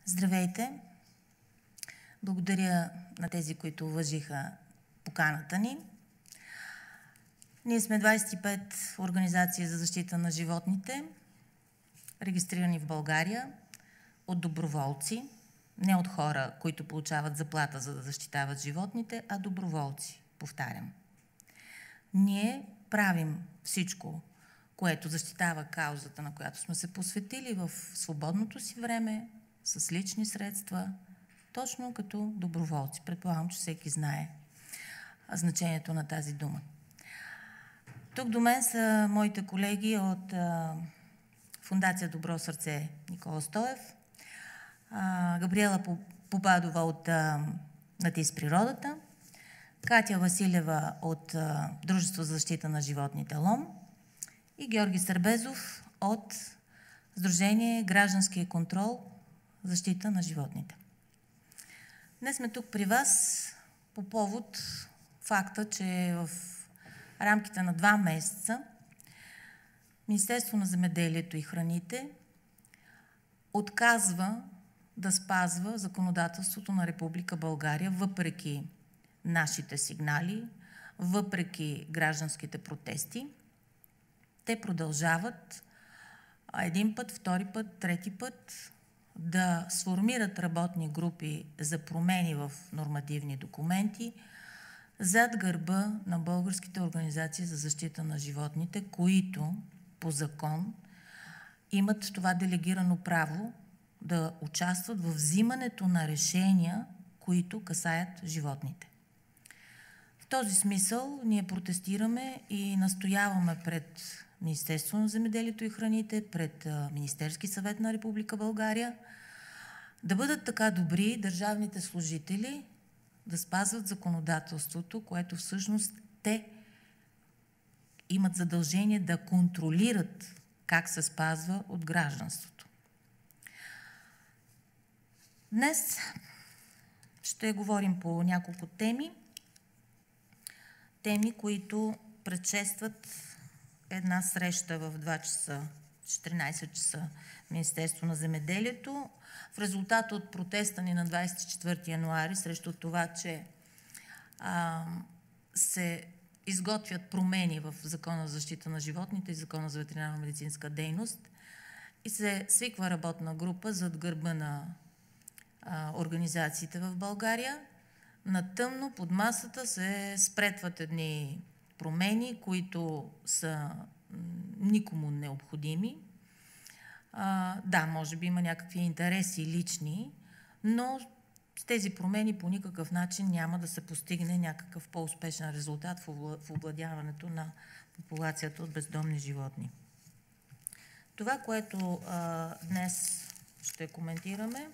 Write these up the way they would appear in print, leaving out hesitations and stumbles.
Здравейте! Благодаря на тези, които уважиха поканата ни. Ние сме 25 организации за защита на животните, регистрирани в България от доброволци, не от хора, които получават заплата за да защитават животните, а доброволци, повтарям. Ние правим всичко, което защитава каузата, на която сме се посветили в свободното си време, с лични средства, точно като доброволци. Предполагам, че всеки знае значението на тази дума. Тук до мен са моите колеги от Фондация Добро сърце Никола Стоев, Габриела Попадова от Натис природата, Катя Василева от Дружество за защита на животните ЛОМ и Георги Сърбезов от Сдружение Гражданския контрол защита на животните. Днес сме тук при вас по повод факта, че в рамките на 2 месеца Министерството на земеделието и храните отказва да спазва законодателството на Република България, въпреки нашите сигнали, въпреки гражданските протести. Те продължават един път, втори път, трети път да сформират работни групи за промени в нормативни документи зад гърба на българските организации за защита на животните, които по закон имат това делегирано право да участват в взимането на решения, които касаят животните. В този смисъл ние протестираме и настояваме пред Министерството на земеделието и храните, пред Министерски съвет на Република България да бъдат така добри държавните служители да спазват законодателството, което всъщност те имат задължение да контролират как се спазва от гражданството. Днес ще говорим по няколко теми. Теми, които предшестват една среща в 2 часа, 14 часа в Министерство на земеделието, в резултат от протеста ни на 24 януари срещу това, че се изготвят промени в Закона за защита на животните и Закона за ветеринарно-медицинска дейност и се свиква работна група зад гърба на организациите в България. На тъмно под масата се спретват едни промени, които са никому необходими. Да, може би има някакви интереси лични, но с тези промени по никакъв начин няма да се постигне някакъв по-успешен резултат в овладяването на популацията от бездомни животни. Това, което днес ще коментираме,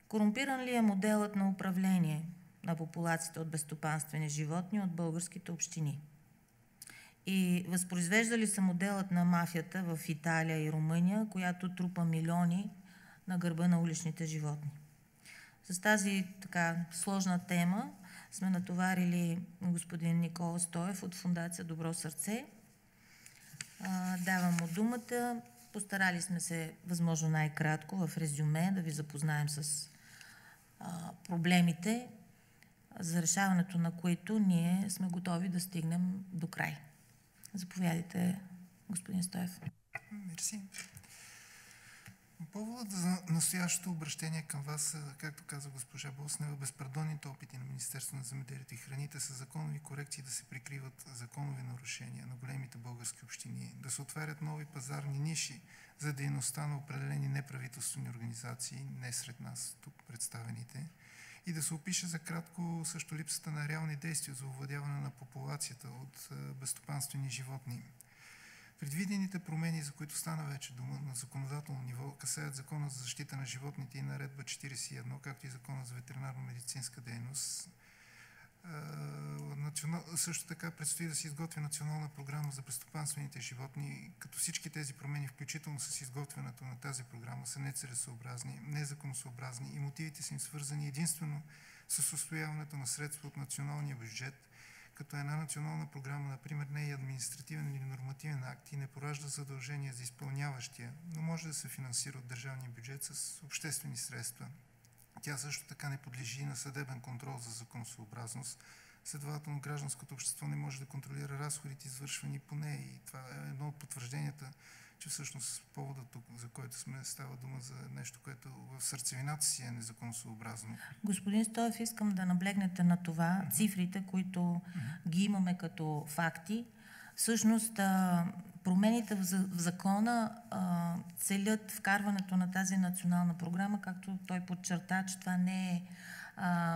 корумпиран ли е моделът на управление на популацията от безстопанствени животни от българските общини? И възпроизвежда ли се моделът на мафията в Италия и Румъния, която трупа милиони на гърба на уличните животни? С тази така сложна тема сме натоварили господин Никола Стоев от Фондация Добро сърце. Давам му думата. Постарали сме се възможно най-кратко в резюме да ви запознаем с проблемите, за решаването на които ние сме готови да стигнем до край. Заповядайте, господин Стоев. Мерси. Поводът за настоящото обращение към вас, както каза госпожа Боснева, безпардонните опити на Министерството на земеделието и храните са законови корекции да се прикриват законови нарушения на големите български общини, да се отварят нови пазарни ниши за дейността на определени неправителствени организации, не сред нас тук представените, и да се опише за кратко също липсата на реални действия за овладяване на популацията от безстопанствени животни. Предвидените промени, за които стана вече дума на законодателно ниво, касаят Закона за защита на животните и Наредба 41, както и Закона за ветеринарно-медицинска дейност. Също така предстои да се изготви национална програма за безстопанствените животни, като всички тези промени, включително с изготвянето на тази програма, са нецелесообразни, незаконосообразни и мотивите са им свързани единствено с усвояването на средства от националния бюджет, като една национална програма, например, не е административен или нормативен акт и не поражда задължения за изпълняващия, но може да се финансира от държавния бюджет с обществени средства. Тя също така не подлежи на съдебен контрол за законосъобразност. Следователно, гражданското общество не може да контролира разходите, извършвани по нея. И това е едно от потвържденията, че всъщност поводът тук, за който сме, става дума за нещо, което в сърцевината си е незаконосъобразно. Господин Стоев, искам да наблегнете на това, цифрите, които ги имаме като факти. Всъщност, промените в закона целят вкарването на тази национална програма, както той подчерта, че това не е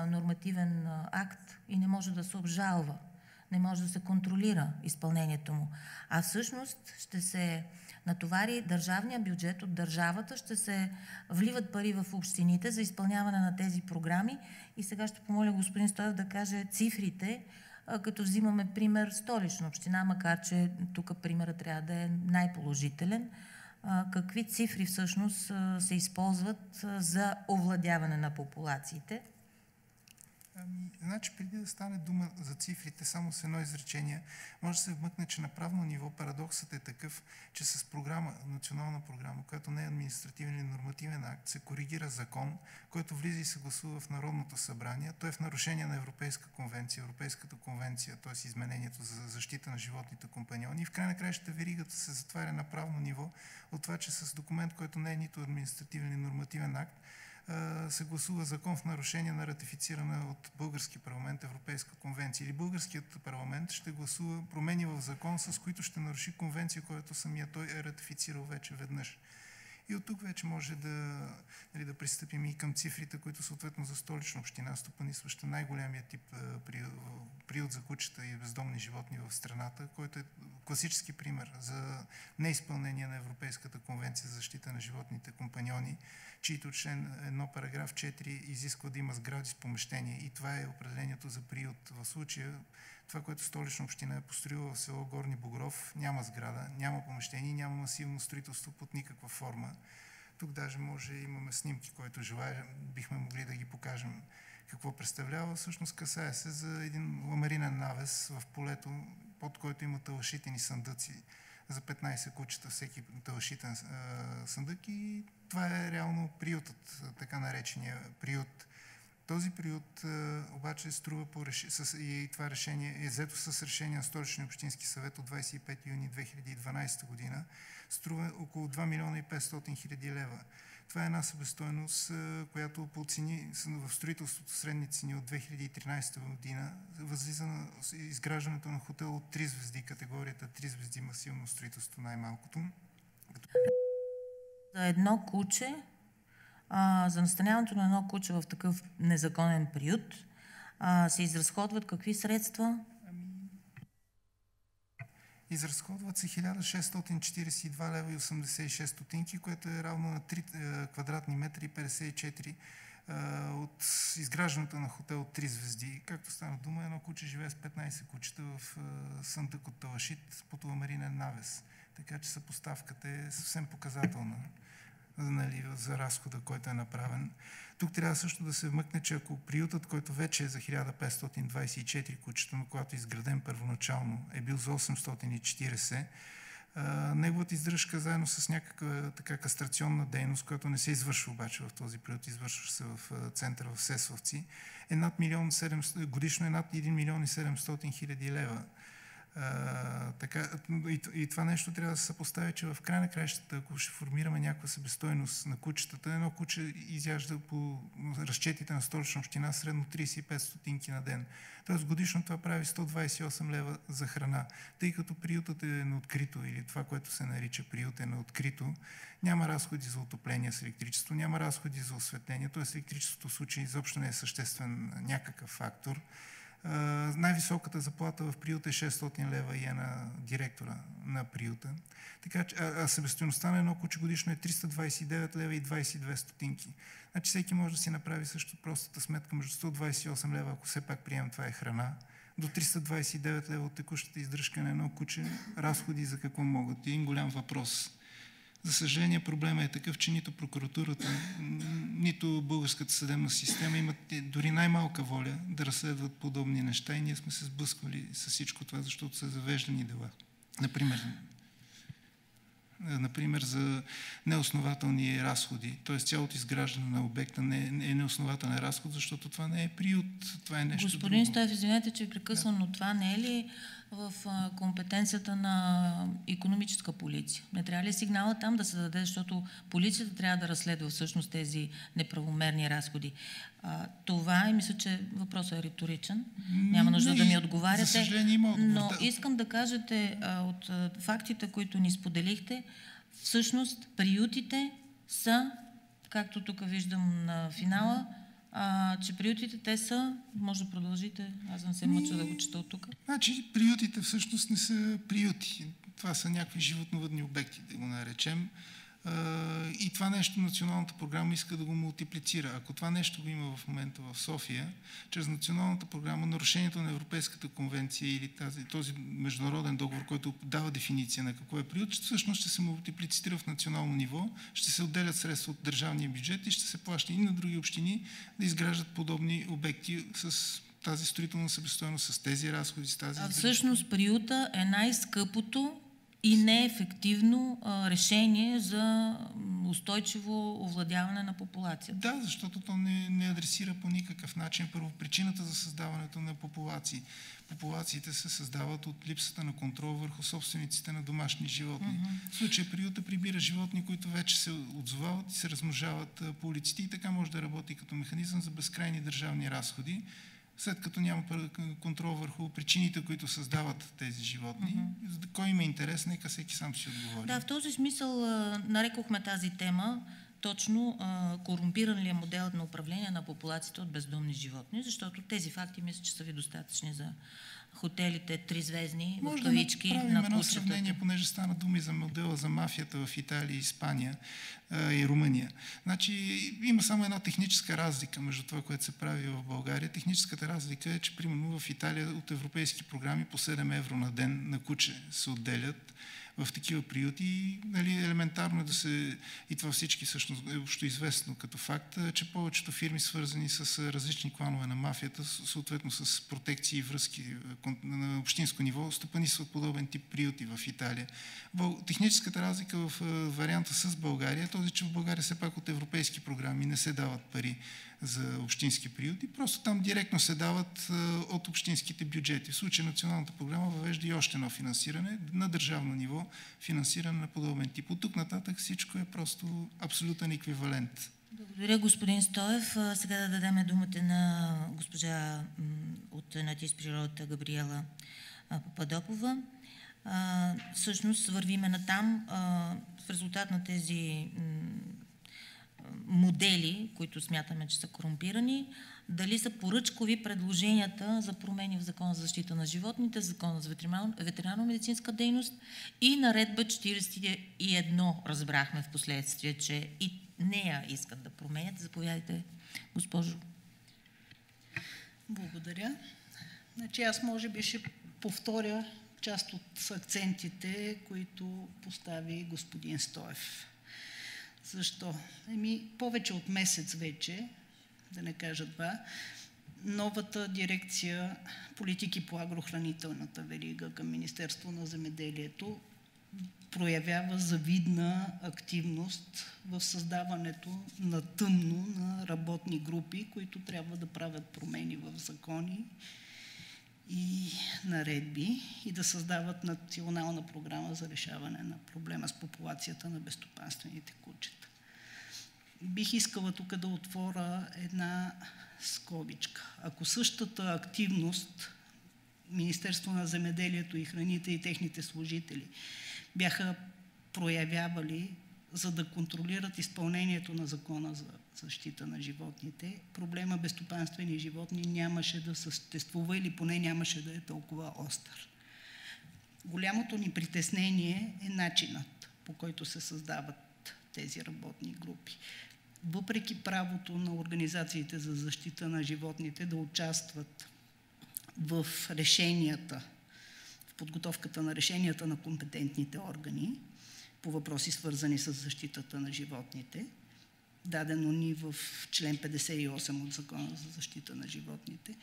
нормативен акт и не може да се обжалва, не може да се контролира изпълнението му. А всъщност ще се натовари държавния бюджет от държавата, ще се вливат пари в общините за изпълняване на тези програми. И сега ще помоля господин Стоев да каже цифрите, като взимаме пример Столична община, макар че тук примерът трябва да е най-положителен. Какви цифри всъщност се използват за овладяване на популациите? Значи, преди да стане дума за цифрите, само с едно изречение, може да се вмъкне, че на правно ниво парадоксът е такъв, че с програма, национална програма, която не е административен или нормативен акт, се коригира закон, който влиза и се гласува в Народното събрание. Той е в нарушение на Европейската конвенция, т.е. изменението за защита на животните компаньони. И в край на краищата веригата се затваря на правно ниво от това, че с документ, който не е нито административен или нормативен акт, се гласува закон в нарушение на ратифицирана от български парламент Европейска конвенция. Или българският парламент ще гласува промени в закон, с които ще наруши конвенция, която самия той е ратифицирал вече веднъж. И от тук вече може да пристъпим и към цифрите, които съответно за Столична община, стопанисваща най-голямия тип приют за кучета и бездомни животни в страната, който е класически пример за неизпълнение на Европейската конвенция за защита на животните компаньони, чието член 1, параграф 4 изисква да има сгради с помещение. И това е определението за приют. В случая това, което Столична община е построила в село Горни Богров, няма сграда, няма помещение, няма масивно строителство под никаква форма. Тук даже имаме снимки, които желая, бихме могли да ги покажем какво представлява. Всъщност касае се за един ламаринен навес в полето, под който има талашитени съндъци за 15 кучета, всеки талашитен съндък, и това е реално приютът, така наречения приют. Този приют обаче струва и това решение е взето с решение на Столичния общински съвет от 25 юни 2012 година, струва около 2 милиона и 500 хиляди лева. Това е една себестойност, която по цени в строителството средни цени от 2013 година възлиза на изграждането на хотел от 3 звезди, категорията 3 звезди масивно строителство най-малкото. За едно куче, за настаняването на едно куче в такъв незаконен приют, се изразходват какви средства? Изразходват се 1642 лева и 86 стотинки, което е равно на 3 квадратни метра и 54 от изграждането на хотел 3 звезди. Както стана дума, едно куче живее с 15 кучета в съндък от талашит под ламаринен навес. Така че съпоставката е съвсем показателна, нали, за разхода, който е направен. Тук трябва също да се вмъкне, че ако приютът, който вече е за 1524 кучета, но когато е изграден първоначално, е бил за 840, неговата издръжка заедно с някаква така кастрационна дейност, която не се извършва обаче в този приют, извършва се в центъра в Сесовци, е над годишно е над 1 милион и 700 хиляди лева. И това нещо трябва да се съпостави, че в край на краищата, ако ще формираме някаква себестойност на кучетата, едно куче изяжда по разчетите на Столична община средно 35 стотинки на ден. Тоест годишно това прави 128 лева за храна. Тъй като приютът е на открито, или това, което се нарича приют е на открито, няма разходи за отопление с електричество, няма разходи за осветление, т.е. електричеството в случай изобщо не е съществен някакъв фактор. Най-високата заплата в приюта е 600 лева и е на директора на приюта. Така че, себестойността на едно куче годишно е 329 лева и 22 стотинки. Значи всеки може да си направи също простата сметка между 128 лева, ако все пак приемам това е храна, до 329 лева от текущата издръжка на едно куче, разходи за какво могат. Един голям въпрос. За съжаление, проблема е такъв, че нито прокуратурата, нито българската съдебна система имат дори най-малка воля да разследват подобни неща и ние сме се сблъсквали с всичко това, защото са завеждани дела. Например, за неоснователни разходи, т.е. цялото изграждане на обекта не е неоснователен разход, защото това не е приют, това е нещо друго. Господин Стоев, извинете, че ви прекъсвам, но това не е ли в компетенцията на икономическа полиция? Не трябва ли сигнала там да се даде, защото полицията трябва да разследва всъщност тези неправомерни разходи? Това и мисля, че въпросът е риторичен. Няма нужда да ми отговаряте. За съжаление има отговор. Но искам да кажете от фактите, които ни споделихте, всъщност приютите са, както тук виждам на финала, че приютите те са, може да продължите, аз не се мъча да го чета от тук. Значи приютите всъщност не са приюти. Това са някакви животновъдни обекти, да го наречем. И това нещо Националната програма иска да го мултиплицира. Ако това нещо го има в момента в София, чрез Националната програма, нарушението на Европейската конвенция или този международен договор, който дава дефиниция на какво е приют, всъщност ще се мултиплицира в национално ниво, ще се отделят средства от държавния бюджет и ще се плаща и на други общини да изграждат подобни обекти с тази строителна себестойност, с тези разходи, с тази... Всъщност приюта е най-скъпото и неефективно решение за устойчиво овладяване на популацията. Да, защото то не адресира по никакъв начин първопричината за създаването на популации. Популациите се създават от липсата на контрол върху собствениците на домашни животни. В случая приюта прибира животни, които вече се отзовават и се размножават по улиците и така може да работи като механизъм за безкрайни държавни разходи, след като няма контрол върху причините, които създават тези животни. Кой има интерес, нека всеки сам си отговори. Да, в този смисъл нарекохме тази тема точно корумпиран ли е моделът на управление на популацията от бездомни животни, защото тези факти мисля, че са ви достатъчни за хотелите тризвездни, в кавички, на кучетата. Може да направим едно сравнение, понеже стана думи за модела за мафията в Италия, Испания и Румъния. Значи има само една техническа разлика между това, което се прави в България. Техническата разлика е, че примерно в Италия от европейски програми по 7 евро на ден на куче се отделят в такива приюти, нали, елементарно да се... И това всички всъщност е общо известно като факт, че повечето фирми, свързани с различни кланове на мафията, съответно с протекции и връзки на общинско ниво, стопанисват подобен тип приюти в Италия. Техническата разлика в варианта с България е този, че в България все пак от европейски програми не се дават пари за общински приюти, просто там директно се дават от общинските бюджети. В случай Националната програма въвежда и още едно финансиране на държавно ниво, финансиране на подобен тип. От тук нататък всичко е просто абсолютен еквивалент. Благодаря, господин Стоев. Сега да дадем думата на госпожа от НАТИС природата Габриела Пападопова. Всъщност вървиме натам в резултат на тези модели, които смятаме, че са корумпирани, дали са поръчкови предложенията за промени в Закона за защита на животните, Закона за ветеринарно-медицинска дейност и Наредба 41, разбрахме в последствие, че и нея искат да променят. Заповядайте, госпожо. Благодаря. Значи аз може би ще повторя част от акцентите, които постави господин Стоев. Защо? Повече от месец вече, да не кажа 2, новата дирекция политики по агрохранителната верига към Министерство на земеделието проявява завидна активност в създаването на тъмно на работни групи, които трябва да правят промени в закони и наредби и да създават национална програма за решаване на проблема с популацията на безстопанствените кучета. Бих искала тук да отворя една скобичка. Ако същата активност Министерство на земеделието и храните и техните служители бяха проявявали, за да контролират изпълнението на Закона за защита на животните, проблема безстопанствени животни нямаше да съществува или поне нямаше да е толкова остър. Голямото ни притеснение е начинът, по който се създават тези работни групи. Въпреки правото на организациите за защита на животните да участват в решенията, в подготовката на решенията на компетентните органи, по въпроси свързани с защитата на животните, дадено ни в член 58 от Закона за защита на животните.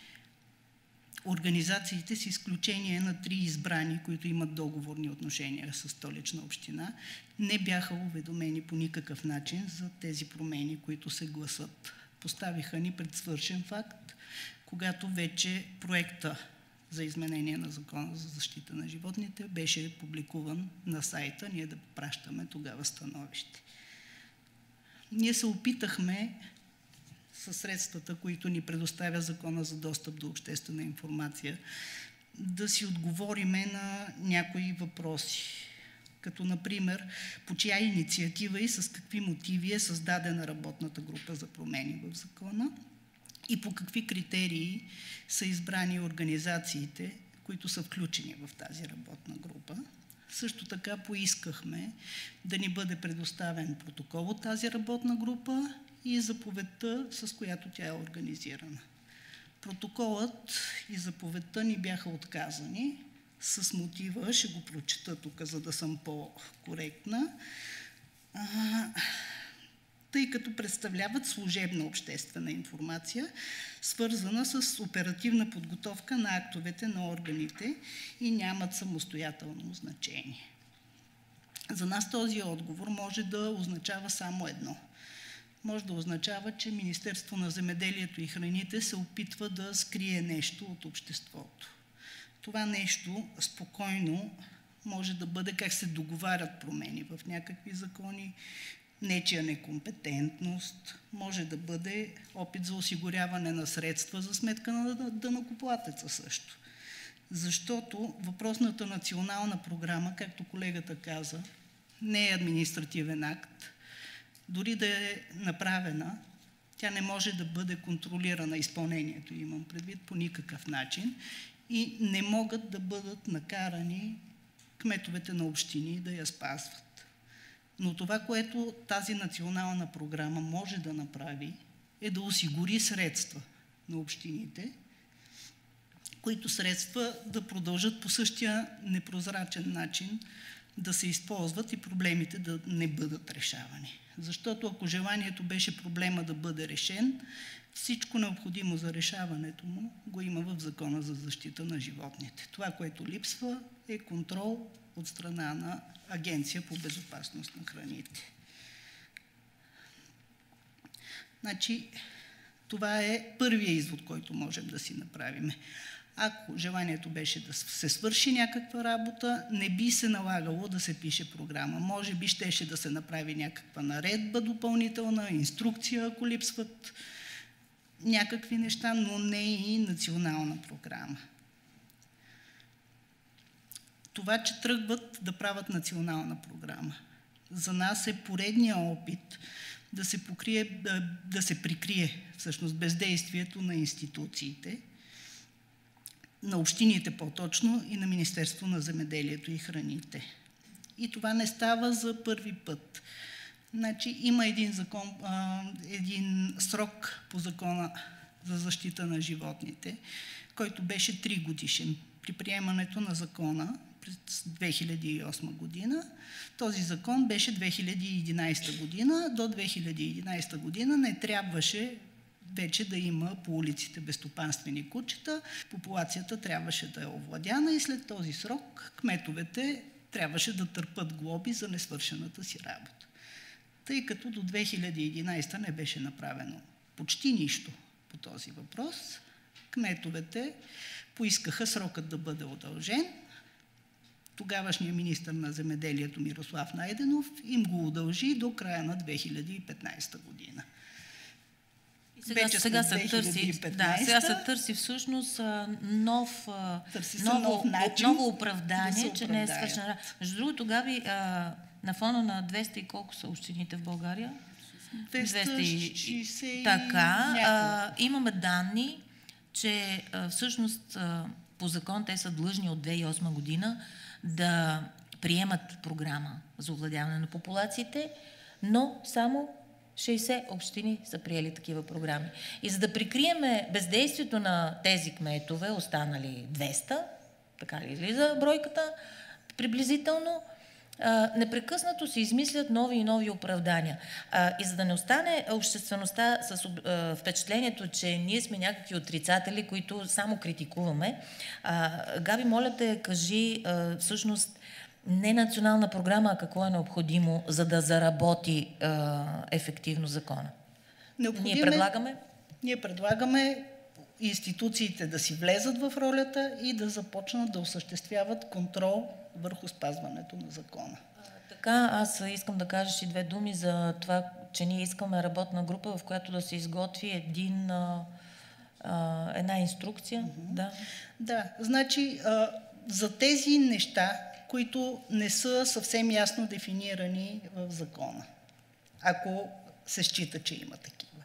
Организациите, с изключение на 3 избрани, които имат договорни отношения с Столична община, не бяха уведомени по никакъв начин за тези промени, които се гласат. Поставиха ни пред свършен факт, когато вече проекта за изменение на Закона за защита на животните беше публикуван на сайта, ние да пращаме тогава становище. Ние се опитахме със средствата, които ни предоставя Закона за достъп до обществена информация, да си отговориме на някои въпроси. Като, например, по чия инициатива и с какви мотиви е създадена работната група за промени в Закона и по какви критерии са избрани организациите, които са включени в тази работна група. Също така поискахме да ни бъде предоставен протокол от тази работна група и заповедта, с която тя е организирана. Протоколът и заповедта ни бяха отказани с мотива, ще го прочета тук, за да съм по-коректна, тъй като представляват служебна обществена информация, свързана с оперативна подготовка на актовете на органите и нямат самостоятелно значение. За нас този отговор може да означава само едно. Може да означава, че Министерство на земеделието и храните се опитва да скрие нещо от обществото. Това нещо спокойно може да бъде как се договарят промени в някакви закони, нечия некомпетентност, може да бъде опит за осигуряване на средства за сметка на данъкоплатеца също. Защото въпросната национална програма, както колегата каза, не е административен акт. Дори да е направена, тя не може да бъде контролирана, изпълнението имам предвид, по никакъв начин и не могат да бъдат накарани кметовете на общини да я спазват. Но това, което тази национална програма може да направи, е да осигури средства на общините, които средства да продължат по същия непрозрачен начин да се използват и проблемите да не бъдат решавани. Защото ако желанието беше проблема да бъде решен, всичко необходимо за решаването му го има в Закона за защита на животните. Това, което липсва, е контрол от страна на Агенция по безопасност на храните. Значи, това е първият извод, който можем да си направим. Ако желанието беше да се свърши някаква работа, не би се налагало да се пише програма. Може би щеше да се направи някаква наредба допълнителна, инструкция, ако липсват някакви неща, но не и национална програма. Това, че тръгват да правят национална програма, за нас е поредния опит да се прикрие всъщност бездействието на институциите, на общините по-точно и на Министерство на земеделието и храните. И това не става за първи път. Значи, има един срок по Закона за защита на животните, който беше 3 годишен. При приемането на закона през 2008 година, този закон беше 2011 година. До 2011 година не трябваше вече да има по улиците безстопанствени кучета, популацията трябваше да е овладяна и след този срок кметовете трябваше да търпят глоби за несвършената си работа. Тъй като до 2011 не беше направено почти нищо по този въпрос, кметовете поискаха срокът да бъде удължен. Тогавашният министър на земеделието Мирослав Найденов им го удължи до края на 2015 година. Сега се търси всъщност ново оправдание, че не е свършена. Между другото, Габи, на фона на 200 и колко са общините в България? 260 така, имаме данни, че всъщност по закон те са длъжни от 2008 година да приемат програма за овладяване на популациите, но само 60 общини са приели такива програми. И за да прикриеме бездействието на тези кметове, останали 200, така ли излиза бройката приблизително, непрекъснато се измислят нови и нови оправдания. И за да не остане обществеността с впечатлението, че ние сме някакви отрицатели, които само критикуваме, Габи, моля те, кажи всъщност не национална програма, а какво е необходимо, за да заработи ефективно закона. Ние предлагаме институциите да си влезат в ролята и да започнат да осъществяват контрол върху спазването на закона. Така, аз искам да кажеш и две думи за това, че ние искаме работна група, в която да се изготви една инструкция. Да, значи за тези неща, които не са съвсем ясно дефинирани в закона, ако се счита, че има такива.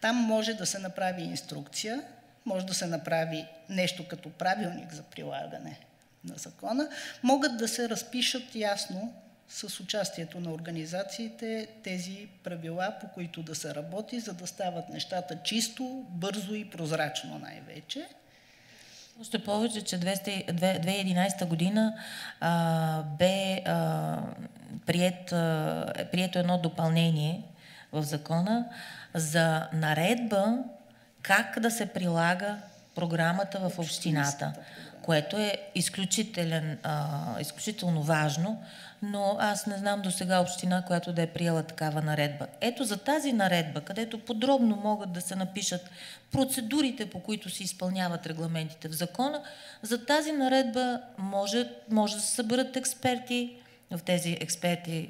Там може да се направи инструкция, може да се направи нещо като правилник за прилагане на закона, могат да се разпишат ясно с участието на организациите тези правила, по които да се работи, за да стават нещата чисто, бързо и прозрачно най-вече. Още повече, че 2011 година бе прието едно допълнение в закона за наредба как да се прилага програмата в общината, което е изключително важно, но аз не знам до сега община, която да е приела такава наредба. Ето за тази наредба, където подробно могат да се напишат процедурите, по които се изпълняват регламентите в закона, за тази наредба може да се съберат експерти. В тези експерти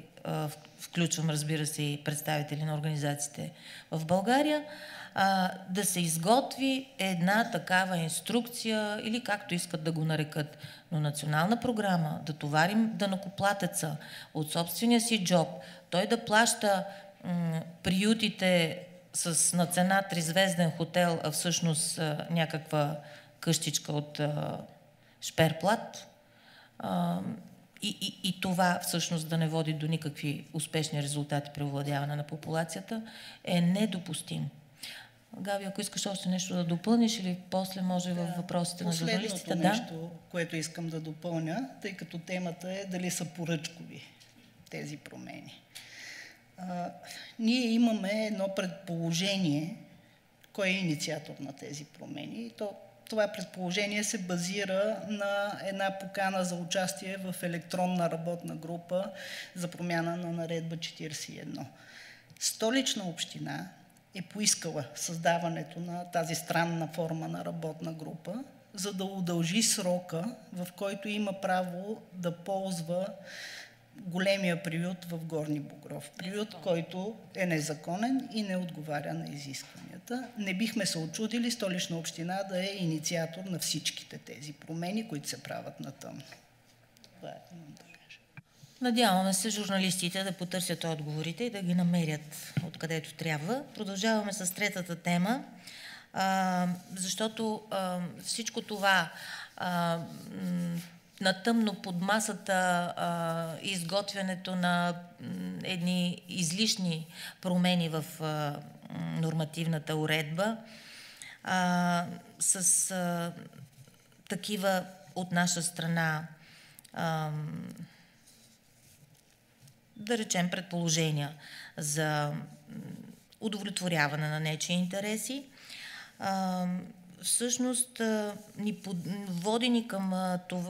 включвам, разбира се, и представители на организациите в България, да се изготви една такава инструкция или както искат да го нарекат. Но национална програма, да товарим данъкоплатеца от собствения си джоб, той да плаща приютите на цена 3-звезден хотел, а всъщност някаква къщичка от шперплат, и това всъщност да не води до никакви успешни резултати при овладяване на популацията, е недопустимо. Габи, ако искаш още нещо да допълниш или после може във въпросите на журналистите. Последното нещо, което искам да допълня, тъй като темата е дали са поръчкови тези промени. Ние имаме едно предположение, кой е инициатор на тези промени. И това предположение се базира на една покана за участие в електронна работна група за промяна на наредба 41. Столична община е поискала създаването на тази странна форма на работна група, за да удължи срока, в който има право да ползва големия приют в Горни Богров. Приют, който е незаконен и не отговаря на изискванията. Не бихме се очудили Столична община да е инициатор на всичките тези промени, които се правят на тъмно. Това имам да кажа. Надяваме се журналистите да потърсят отговорите и да ги намерят откъдето трябва. Продължаваме с третата тема, защото всичко това на тъмно под масата, изготвянето на едни излишни промени в нормативната уредба, с такива от наша страна, да речем, предположения за удовлетворяване на нечии интереси, всъщност ни води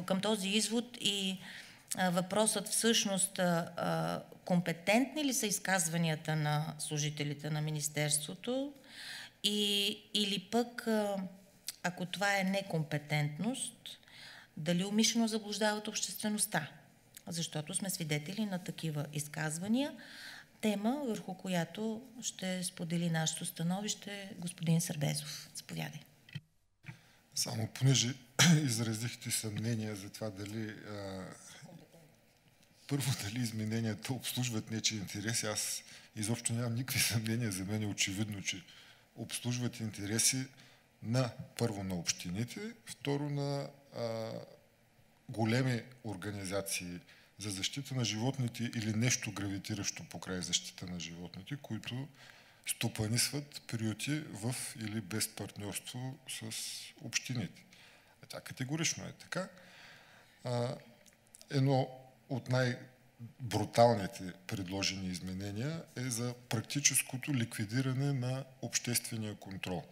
към този извод и въпросът всъщност компетентни ли са изказванията на служителите на Министерството или пък, ако това е некомпетентност, дали умишлено заблуждават обществеността. Защото сме свидетели на такива изказвания. Тема, върху която ще сподели нашето становище господин Сербезов. Заповядай. Само понеже изразихте съмнения за това дали първо дали измененията обслужват нечии интереси, аз изобщо нямам никакви съмнения. За мен е очевидно, че обслужват интереси първо на общините, второ на големи организации за защита на животните или нещо гравитиращо покрай защита на животните, които стопанисват приюти в или без партньорство с общините. Тя категорично е така. Едно от бруталните предложени изменения е за практическото ликвидиране на обществения контрол.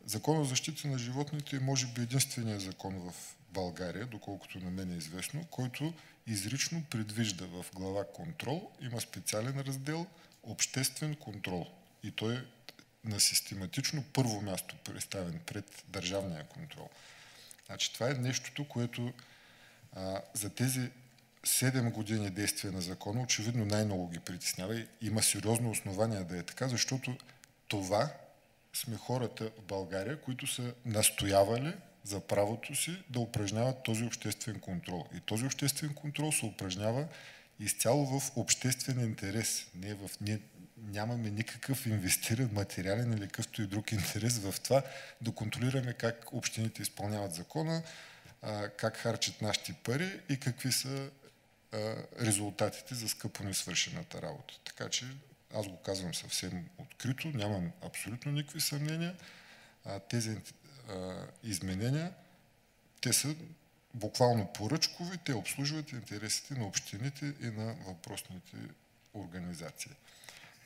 Законът за защита на животните е може би единственият закон в България, доколкото на мен е известно, който изрично предвижда в глава контрол, има специален раздел обществен контрол. И той е на систематично първо място представен пред държавния контрол. Значи това е нещото, което за тези 7 години действие на закона очевидно най-много ги притеснява и има сериозно основание да е така, защото това сме хората в България, които са настоявали за правото си да упражняват този обществен контрол. И този обществен контрол се упражнява изцяло в обществен интерес. Ние нямаме никакъв инвестиран материален или какъвто и друг интерес в това да контролираме как общините изпълняват закона, как харчат нашите пари и какви са резултатите за скъпо несвършената работа. Така че аз го казвам съвсем открито, нямам абсолютно никакви съмнения. Тези изменения, те са буквално поръчкови, те обслужват интересите на общините и на въпросните организации.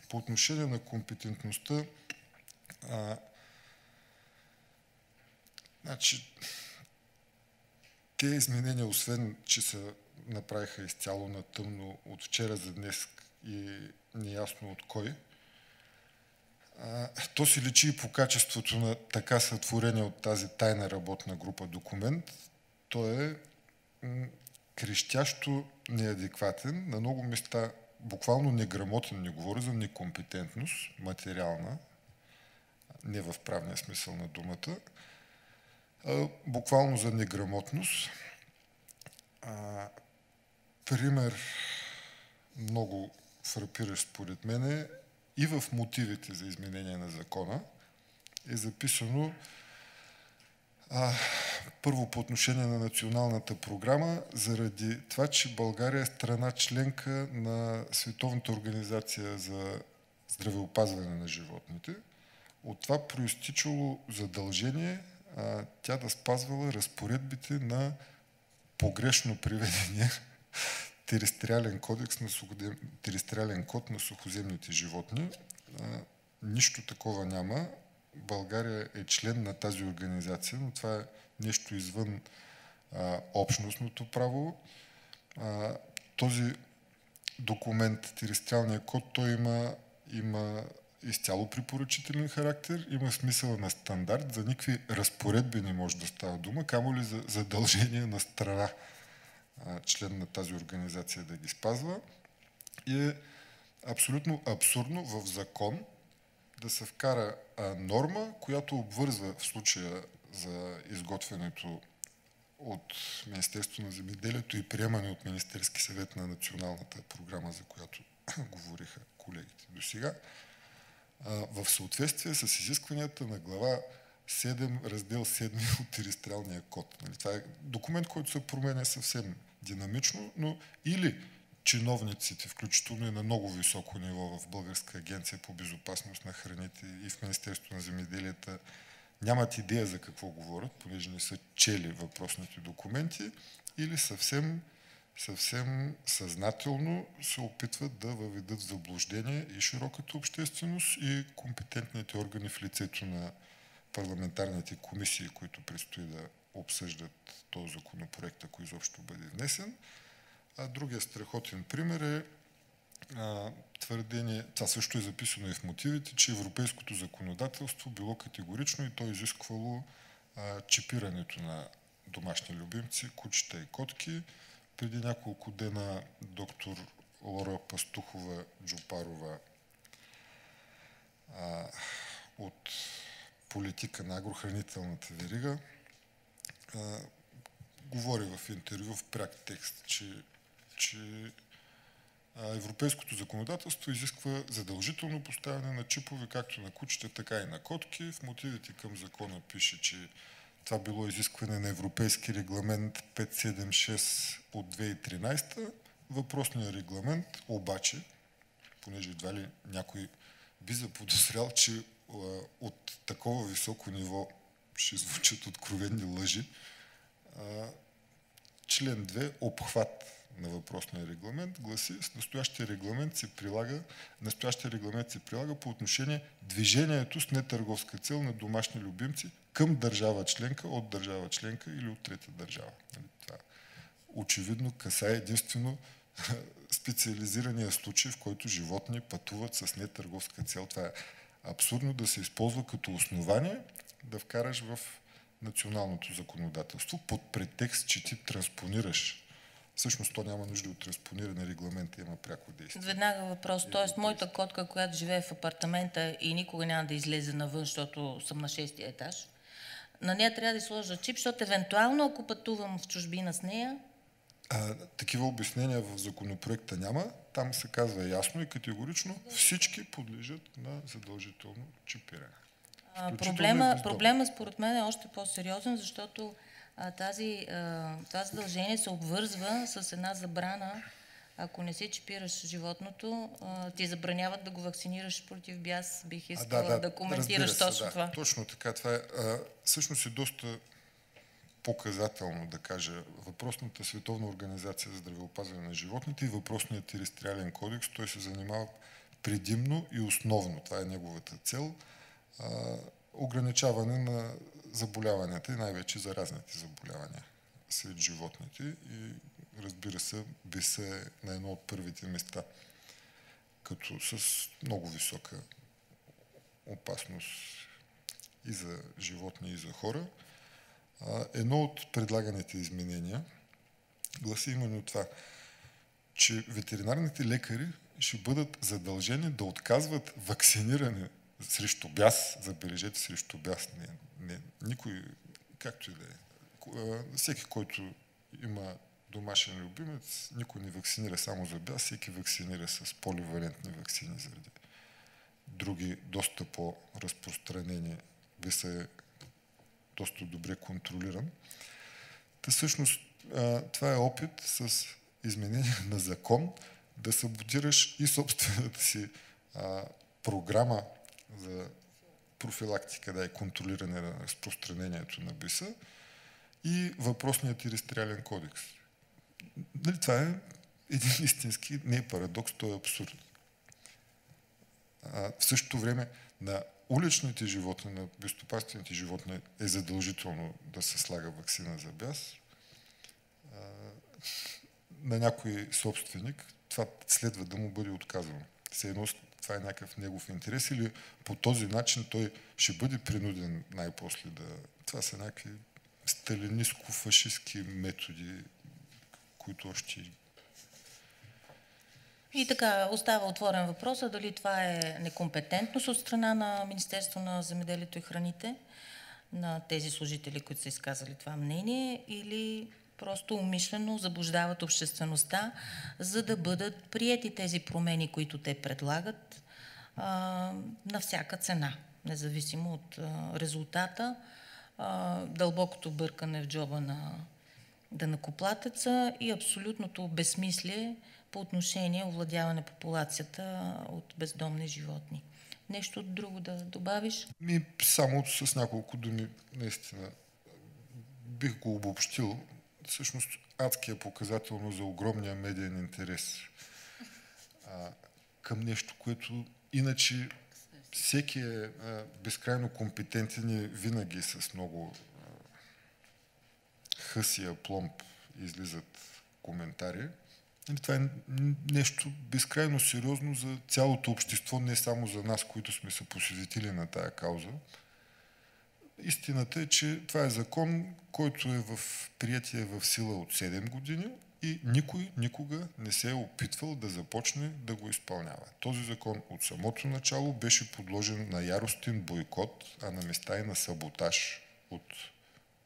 По отношение на компетентността, те изменения, освен че се направиха изцяло на тъмно от вчера за днес и неясно от кой, то си личи и по качеството на така сътворение от тази тайна работна група документ. Той е крещящо неадекватен, на много места буквално неграмотен, не говоря за некомпетентност, материална, не в правния смисъл на думата, а буквално за неграмотност. Пример много фрапиращ според мен и в мотивите за изменение на закона е записано първо по отношение на националната програма, заради това, че България е страна членка на Световната организация за здравеопазване на животните. От това произтичало задължение тя да спазвала разпоредбите на погрешно приведения териториален код на сухоземните животни. Нищо такова няма. България е член на тази организация, но това е нещо извън общностното право. Този документ, териториалния код, той има изцяло препоръчителен характер, има смисъл на стандарт, за никакви разпоредби не може да става дума, камо ли за задължение на страна, член на тази организация да ги спазва. И е абсолютно абсурдно в закон да се вкара норма, която обвързва в случая за изготвянето от Министерството на земеделието и приемане от Министерски съвет на националната програма, за която говориха колегите до сега, в съответствие с изискванията на глава 7, раздел 7 от териториалния код. Това е документ, който се променя съвсем динамично, но или чиновниците, включително и на много високо ниво в Българска агенция по безопасност на храните и в Министерството на земеделието, нямат идея за какво говорят, понеже не са чели въпросните документи, или съвсем съзнателно се опитват да въведат в заблуждение и широката общественост, и компетентните органи в лицето на парламентарните комисии, които предстои да обсъждат този законопроект, ако изобщо бъде внесен. А другия страхотен пример е твърдение, това също е записано и в мотивите, че европейското законодателство било категорично и то изисквало чипирането на домашни любимци, кучета и котки. Преди няколко дена доктор Лора Пастухова-Джопарова от политика на агрохранителната верига говори в интервю в пряк текст, че европейското законодателство изисква задължително поставяне на чипове както на кучета, така и на котки. В мотивите към закона пише, че това било изискване на Европейски регламент 576 от 2013. Въпросният регламент обаче, понеже едва ли някой би заподозрял, че от такова високо ниво ще звучат откровени лъжи, член 2, обхват на въпросния регламент гласи: с настоящия регламент се прилага по отношение движението с нетърговска цел на домашни любимци към държава членка, от държава членка или от трета държава. Това очевидно касае единствено специализирания случай, в който животни пътуват с нетърговска цел. Това е абсурдно да се използва като основание да вкараш в националното законодателство под претекст, че ти транспонираш. Всъщност то няма нужда от транспониране, регламента има пряко действие. Веднага въпрос. Тоест, моята котка, която живее в апартамента и никога няма да излезе навън, защото съм на 6-ти етаж, на нея трябва да сложа чип, защото евентуално, ако пътувам в чужбина с нея... Такива обяснения в законопроекта няма. Там се казва ясно и категорично: всички подлежат на задължително чипиране. Проблема според мен е още по-сериозен, защото това задължение се обвързва с една забрана. Ако не си чипираш животното, ти забраняват да го вакцинираш против бяс. Бих искала да коментираш точно това. Точно така. Това е всъщност доста показателно, да кажа. Въпросната Световна организация за здравеопазване на животните и въпросният териториален кодекс, той се занимава предимно и основно, това е неговата цел, ограничаване на заболяванията и най-вече заразните заболявания сред животните, и разбира се, беса е на едно от първите места, като с много висока опасност и за животни, и за хора. Едно от предлаганите изменения гласи именно това, че ветеринарните лекари ще бъдат задължени да отказват вакциниране срещу бяс. Забележете, срещу бяс. Никой, както и да е. Всеки, който има домашен любимец, никой не вакцинира само за бяс, всеки вакцинира с поливалентни вакцини заради други, доста по-разпространени. Беса е доста добре контролиран. Та всъщност това е опит с изменение на закон да саботираш и собствената си програма за профилактика, и контролиране на разпространението на беса, и въпросният териториален кодекс. Това е един истински, не е парадокс, то е абсурд. В същото време на уличните животни, на безстопанствените животни е задължително да се слага ваксина за бяс. На някой собственик това следва да му бъде отказано. Все едно това е някакъв негов интерес, или по този начин той ще бъде принуден най-после да... Това са някакви сталинистко-фашистски методи, които още... И така, остава отворен въпроса дали това е некомпетентност от страна на Министерство на земеделието и храните, на тези служители, които са изказали това мнение, или просто умишлено заблуждават обществеността, за да бъдат приети тези промени, които те предлагат, на всяка цена, независимо от резултата. Дълбокото бъркане в джоба на данъкоплатеца и абсолютното безсмислие по отношение овладяване популацията от бездомни животни. Нещо друго да добавиш? Само с няколко думи, наистина. Бих го обобщил. Всъщност адски е показателно за огромния медиен интерес към нещо, което иначе всеки е безкрайно компетентен и винаги с много хъс и апломб излизат коментари. Това е нещо безкрайно сериозно за цялото общество, не само за нас, които сме се посветили на тая кауза. Истината е, че това е закон, който е приятие в сила от 7 години и никой никога не се е опитвал да започне да го изпълнява. Този закон от самото начало беше подложен на яростен бойкот, а на места и на саботаж от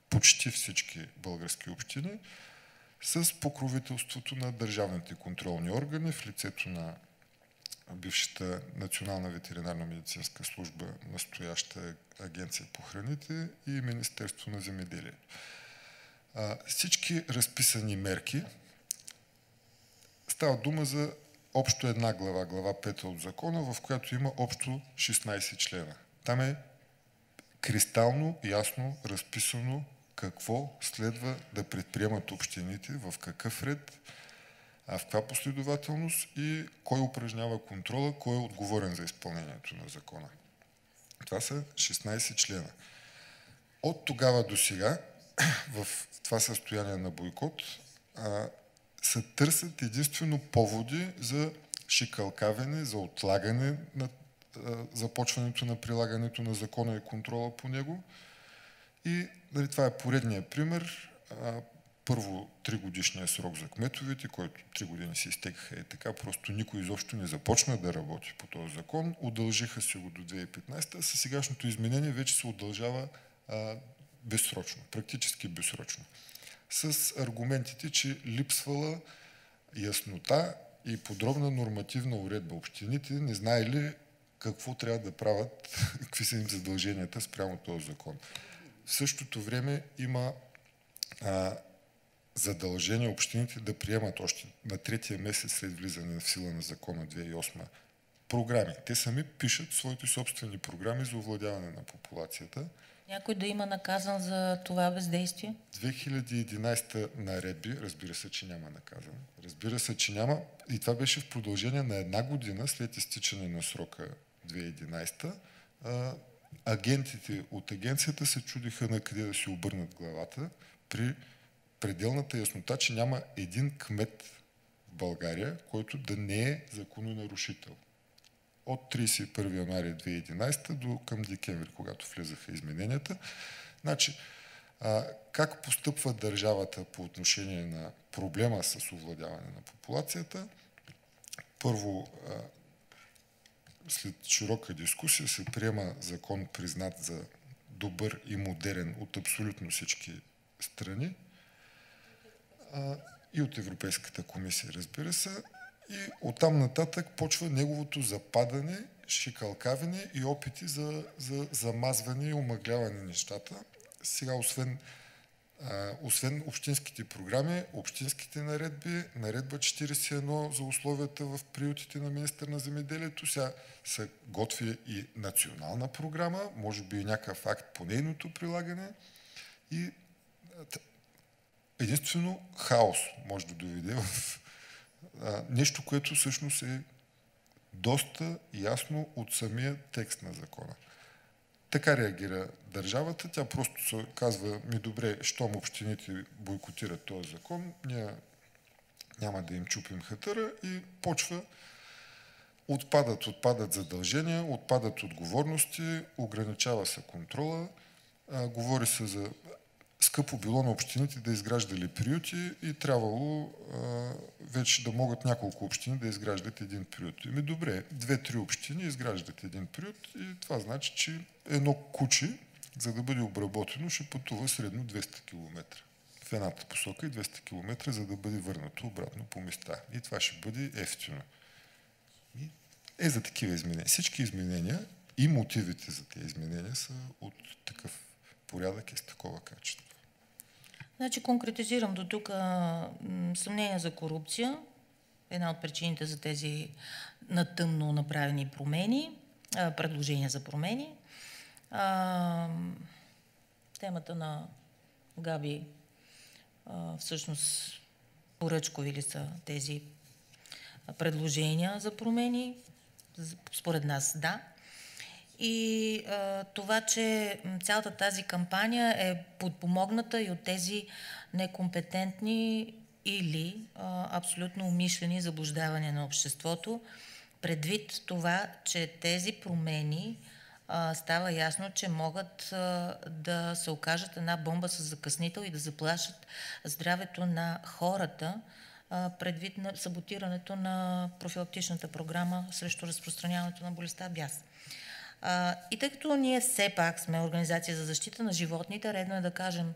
почти всички български общини, с покровителството на държавните контролни органи в лицето на бившата Национална ветеринарно-медицинска служба, настояща Агенция по храните и Министерство на земеделието. Всички разписани мерки, става дума за общо една глава, глава 5 от закона, в която има общо 16 члена. Там е кристално ясно разписано какво следва да предприемат общините, в какъв ред, в каква последователност и кой упражнява контрола, кой е отговорен за изпълнението на закона. Това са 16 члена. От тогава до сега, в това състояние на бойкот, се търсят единствено поводи за шикалкавене, за отлагане на започването на прилагането на закона и контрола по него. И това е поредният пример. Първо 3-годишния срок за кметовете, който 3 години се изтекаха така, просто никой изобщо не започна да работи по този закон. Удължиха се го до 2015, а със сегашното изменение вече се удължава безсрочно, практически безсрочно. С аргументите, че липсвала яснота и подробна нормативна уредба. Общините не знаели какво трябва да правят, какви са им задълженията спрямо този закон. В същото време има задължение общините да приемат още на 3-я месец след влизане в сила на закона 2008 програми. Те сами пишат своите собствени програми за овладяване на популацията. Някой да има наказан за това бездействие? 2011 наредби, разбира се, че няма наказан. Разбира се, че няма. И това беше в продължение на 1 година след изтичане на срока 2011. Агентите от агенцията се чудиха на къде да си обърнат главата при пределната яснота, че няма един кмет в България, който да не е закононарушител. От 31 януари 2011 до към декември, когато влезаха измененията. Значи, как постъпва държавата по отношение на проблема с овладяване на популацията? Първо, след широка дискусия се приема закон, признат за добър и модерен от абсолютно всички страни и от Европейската комисия, разбира се. И оттам нататък почва неговото западане, шикалкавене и опити за замазване и омъгляване нещата. Сега, освен общинските програми, общинските наредби, наредба 41 за условията в приютите на министър на земеделието, сега се готви и национална програма, може би и някакъв акт по нейното прилагане и единствено хаос може да доведе в нещо, което всъщност е доста ясно от самия текст на закона. Така реагира държавата. Тя просто се казва, добре, щом общините бойкотират този закон, ние няма да им чупим хатъра и почва. Отпадат задължения, отпадат отговорности, ограничава се контрола, говори се за скъпо било на общините да изграждали приюти и трябвало вече да могат няколко общини да изграждат един приют. Добре, 2-3 общини изграждат един приют и това значи, че едно куче, за да бъде обработено, ще пътува средно 200 км в едната посока и 200 км, за да бъде върнато обратно по места. И това ще бъде ефтино. За такива изменения. Всички изменения и мотивите за тези изменения са от такъв порядък и с такова качество. Значи конкретизирам до тук съмнение за корупция. Една от причините за тези на тъмно направени промени, предложения за промени. Темата на Габи всъщност поръчкови ли са тези предложения за промени? Според нас да. И това, че цялата тази кампания е подпомогната и от тези некомпетентни или абсолютно умишлени заблуждавания на обществото, предвид това, че тези промени става ясно, че могат да се окажат една бомба с закъснител и да заплашат здравето на хората, предвид на саботирането на профилактичната програма срещу разпространяването на болестта бяс. И тъй като ние все пак сме организация за защита на животните, редно е да кажем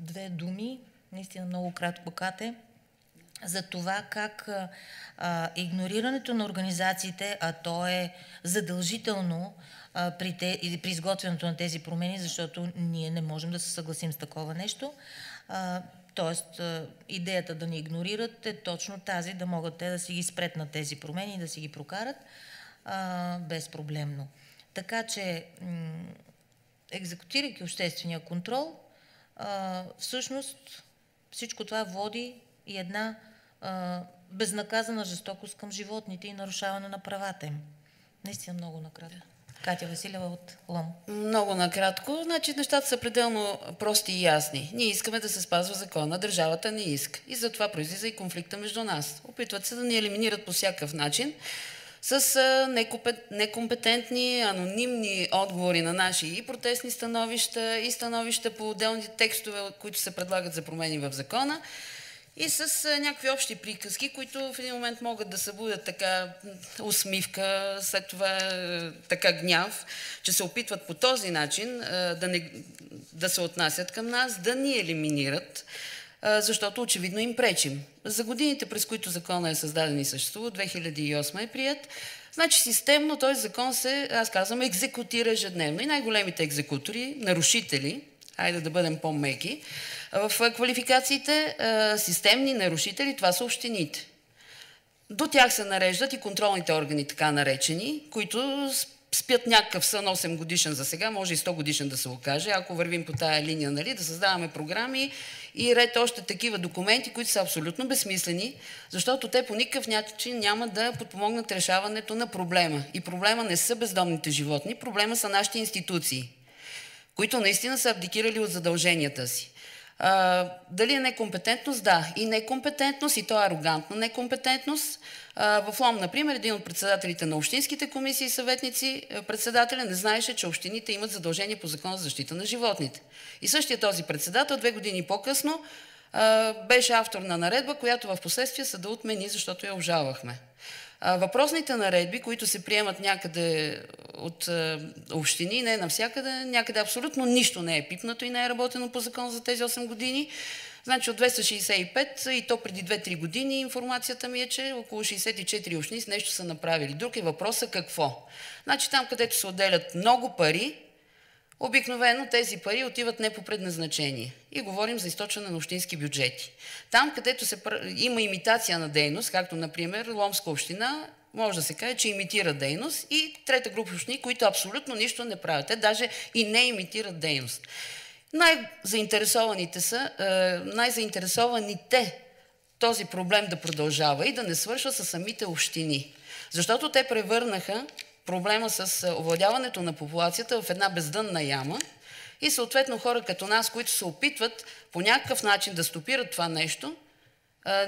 2 думи, наистина много кратко, Кате, за това как игнорирането на организациите, а то е задължително при изготвянето на тези промени, защото ние не можем да се съгласим с такова нещо. Тоест, идеята да ни игнорират е точно тази, да могат те да си ги спретнат тези промени и да си ги прокарат безпроблемно. Така че, екзекутирайки обществения контрол, всъщност всичко това води и една безнаказана жестокост към животните и нарушаване на правата им. Наистина много накратко. Катя Василева от ЛОМ. Много накратко. Значи нещата са пределно прости и ясни. Ние искаме да се спазва закона, държавата не иска. И затова произлиза и конфликта между нас. Опитват се да ни елиминират по всякакъв начин с некомпетентни, анонимни отговори на наши и протестни становища, и становища по отделните текстове, които се предлагат за промени в закона, и с някакви общи приказки, които в един момент могат да събудят така усмивка, след това така гняв, че се опитват по този начин да се отнасят към нас, да ни елиминират, защото очевидно им пречим. За годините, през които законът е създаден и съществува, 2008 е прият, значи системно този закон се, аз казвам, екзекутира ежедневно. И най-големите екзекутори, нарушители, хайде да бъдем по-меки, в квалификациите системни нарушители, това са общините. До тях се нареждат и контролните органи, така наречени, които спят някакъв сън 8 годишен за сега, може и 100 годишен да се окаже, ако вървим по тая линия, нали, да създаваме програми и ред още такива документи, които са абсолютно безсмислени, защото те по никакъв начин няма да подпомогнат решаването на проблема. И проблема не са бездомните животни, проблема са нашите институции, които наистина са абдикирали от задълженията си. Дали е некомпетентност? Да. И некомпетентност, и то е арогантна некомпетентност. В ЛОМ, например, един от председателите на общинските комисии и съветници, председателя не знаеше, че общините имат задължение по Закона за защита на животните. И същия този председател 2 години по-късно беше автор на наредба, която в последствие съда отмени, защото я обжалвахме. Въпросните наредби, които се приемат някъде от общини, не навсякъде, някъде абсолютно нищо не е пипнато и не е работено по закон за тези 8 години. Значи от 265 и то преди 2-3 години информацията ми е, че около 64 общини с нещо са направили. Друг е въпросът какво. Значи там, където се отделят много пари, обикновено тези пари отиват не по предназначение. И говорим за източване на общински бюджети. Там, където има имитация на дейност, както например Ломска община, може да се каже, че имитира дейност, и трета група общини, които абсолютно нищо не правят. Те даже и не имитират дейност. Най-заинтересованите този проблем да продължава и да не свършва с самите общини. Защото те превърнаха проблема с овладяването на популацията в една бездънна яма и съответно хора като нас, които се опитват по някакъв начин да стопират това нещо,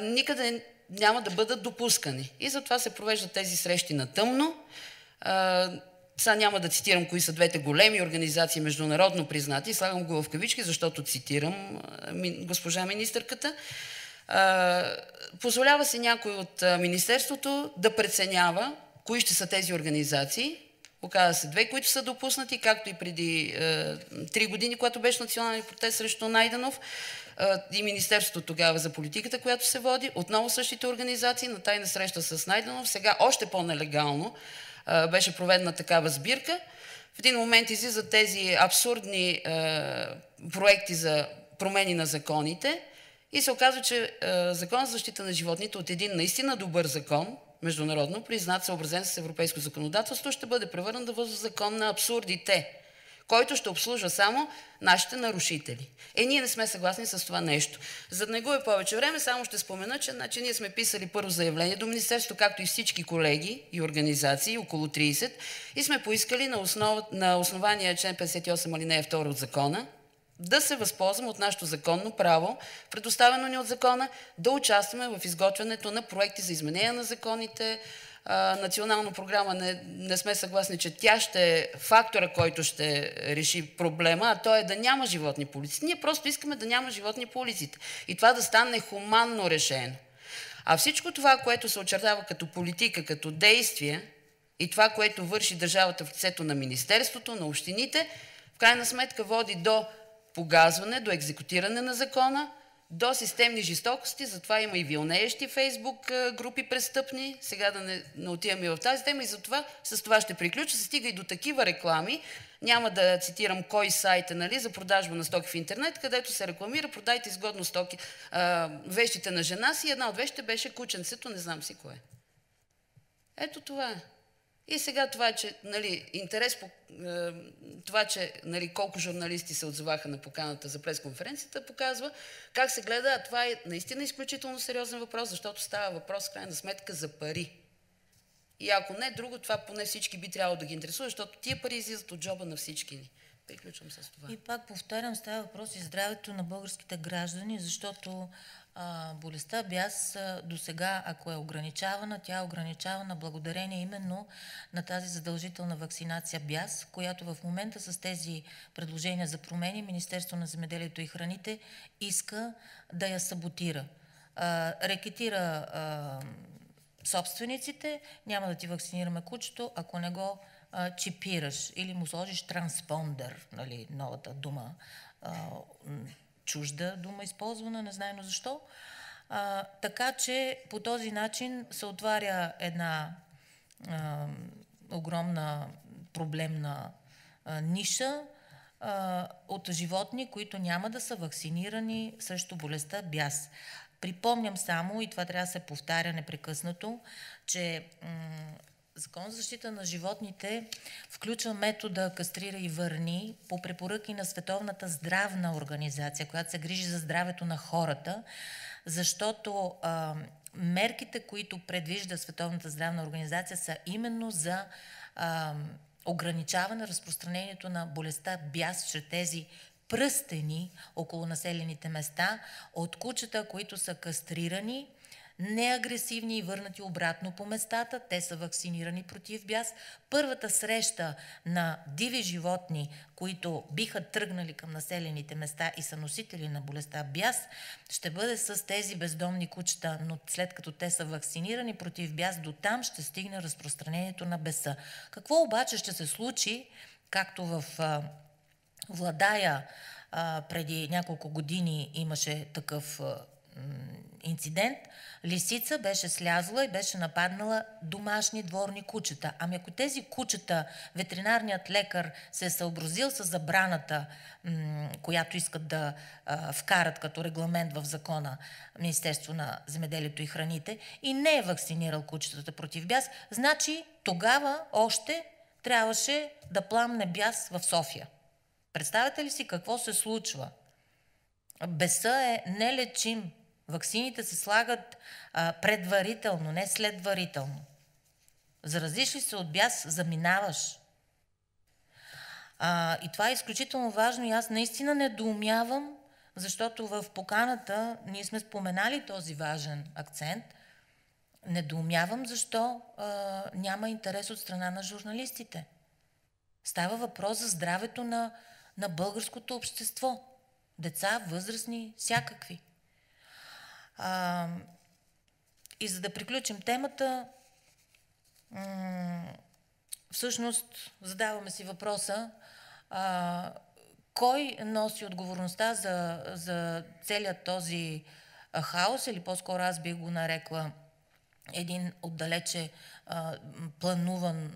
никъде няма да бъдат допускани. И затова се провеждат тези срещи на тъмно. Сега няма да цитирам кои са двете големи организации, международно признати, слагам го в кавички, защото цитирам госпожа министърката. Позволява се някой от Министерството да преценява кои ще са тези организации. Оказа се 2, които са допуснати, както и преди 3 години, когато беше национален протест срещу Найденов, и Министерството тогава за политиката, която се води. Отново същите организации на тайна среща с Найденов. Сега още по-нелегално беше проведена такава сбирка. В един момент излизат тези абсурдни проекти за промени на законите и се оказва, че Закон за защита на животните от един наистина добър закон, международно признат, съобразен с европейско законодателство, ще бъде превърнат в закон на абсурдите, който ще обслужва само нашите нарушители. Ние не сме съгласни с това нещо. За да не губя повече време, само ще спомена, че ние сме писали първо заявление до Министерството, както и всички колеги и организации, около 30, и сме поискали на основание член 58 алинея 2 от закона да се възползваме от нашето законно право, предоставено ни от закона, да участваме в изготвянето на проекти за изменение на законите. Национална програма не сме съгласни, че тя ще е фактора, който ще реши проблема, а то е да няма животни по улиците. Ние просто искаме да няма животни по улиците. И това да стане хуманно решено. А всичко това, което се очертава като политика, като действие, и това, което върши държавата в лицето на Министерството, на общините, в крайна сметка води до погазване, до екзекутиране на закона, до системни жестокости, затова има и вилнеещи Фейсбук групи престъпни, сега да не отиваме в тази тема, и затова с това ще приключа, се стига и до такива реклами, няма да цитирам кой сайт е, нали, за продажба на стоки в интернет, където се рекламира, продайте изгодно стоки, вещите на жена си, една от вещите беше кученцето, не знам си кое. Ето това е. И сега това, че интерес по това, че колко журналисти се отзоваха на поканата за пресконференцията, показва как се гледа, а това е наистина изключително сериозен въпрос, защото става въпрос в крайна сметка за пари. И ако не друго, това поне всички би трябвало да ги интересува, защото тия пари излизат от джоба на всички ни. Приключвам с това. И пак повтарям, става въпрос и здравето на българските граждани, защото болестта бяс до сега, ако е ограничавана, тя е ограничавана благодарение именно на тази задължителна вакцинация бяс, която в момента с тези предложения за промени Министерство на земеделието и храните иска да я саботира. Рекетира собствениците, няма да ти вакцинираме кучето, ако не го чипираш или му сложиш транспондер, новата дума, чужда дума използвана, незнайно защо. Така че по този начин се отваря една огромна проблемна ниша от животни, които няма да са вакцинирани срещу болестта бяс. Припомням само, и това трябва да се повтаря непрекъснато, че Закон за защита на животните включва метода кастрира и върни по препоръки на Световната здравна организация, която се грижи за здравето на хората, защото мерките, които предвижда Световната здравна организация, са именно за ограничаване разпространението на болестта бяс чрез тези пръстени около населените места от кучета, които са кастрирани, неагресивни и върнати обратно по местата. Те са вакцинирани против бяс. Първата среща на диви животни, които биха тръгнали към населените места и са носители на болестта бяс, ще бъде с тези бездомни кучета, но след като те са вакцинирани против бяс, до там ще стигне разпространението на беса. Какво обаче ще се случи, както в Владая преди няколко години имаше такъв инцидент, лисица беше слязла и беше нападнала домашни дворни кучета. Ами ако тези кучета, ветеринарният лекар се е съобразил с забраната, която искат да вкарат като регламент в закона Министерство на земеделието и храните и не е вакцинирал кучетата против бяс, значи тогава още трябваше да пламне бяс в София. Представете ли си какво се случва? Беса е нелечим. Ваксините се слагат предварително, не следварително. Заразиш ли се от бяс, заминаваш. И това е изключително важно и аз наистина недоумявам, защото в поканата ние сме споменали този важен акцент. Недоумявам защо няма интерес от страна на журналистите. Става въпрос за здравето на българското общество. Деца, възрастни, всякакви. И за да приключим темата, всъщност задаваме си въпроса, кой носи отговорността за целият този хаос, или по-скоро аз бих го нарекла един отдалече плануван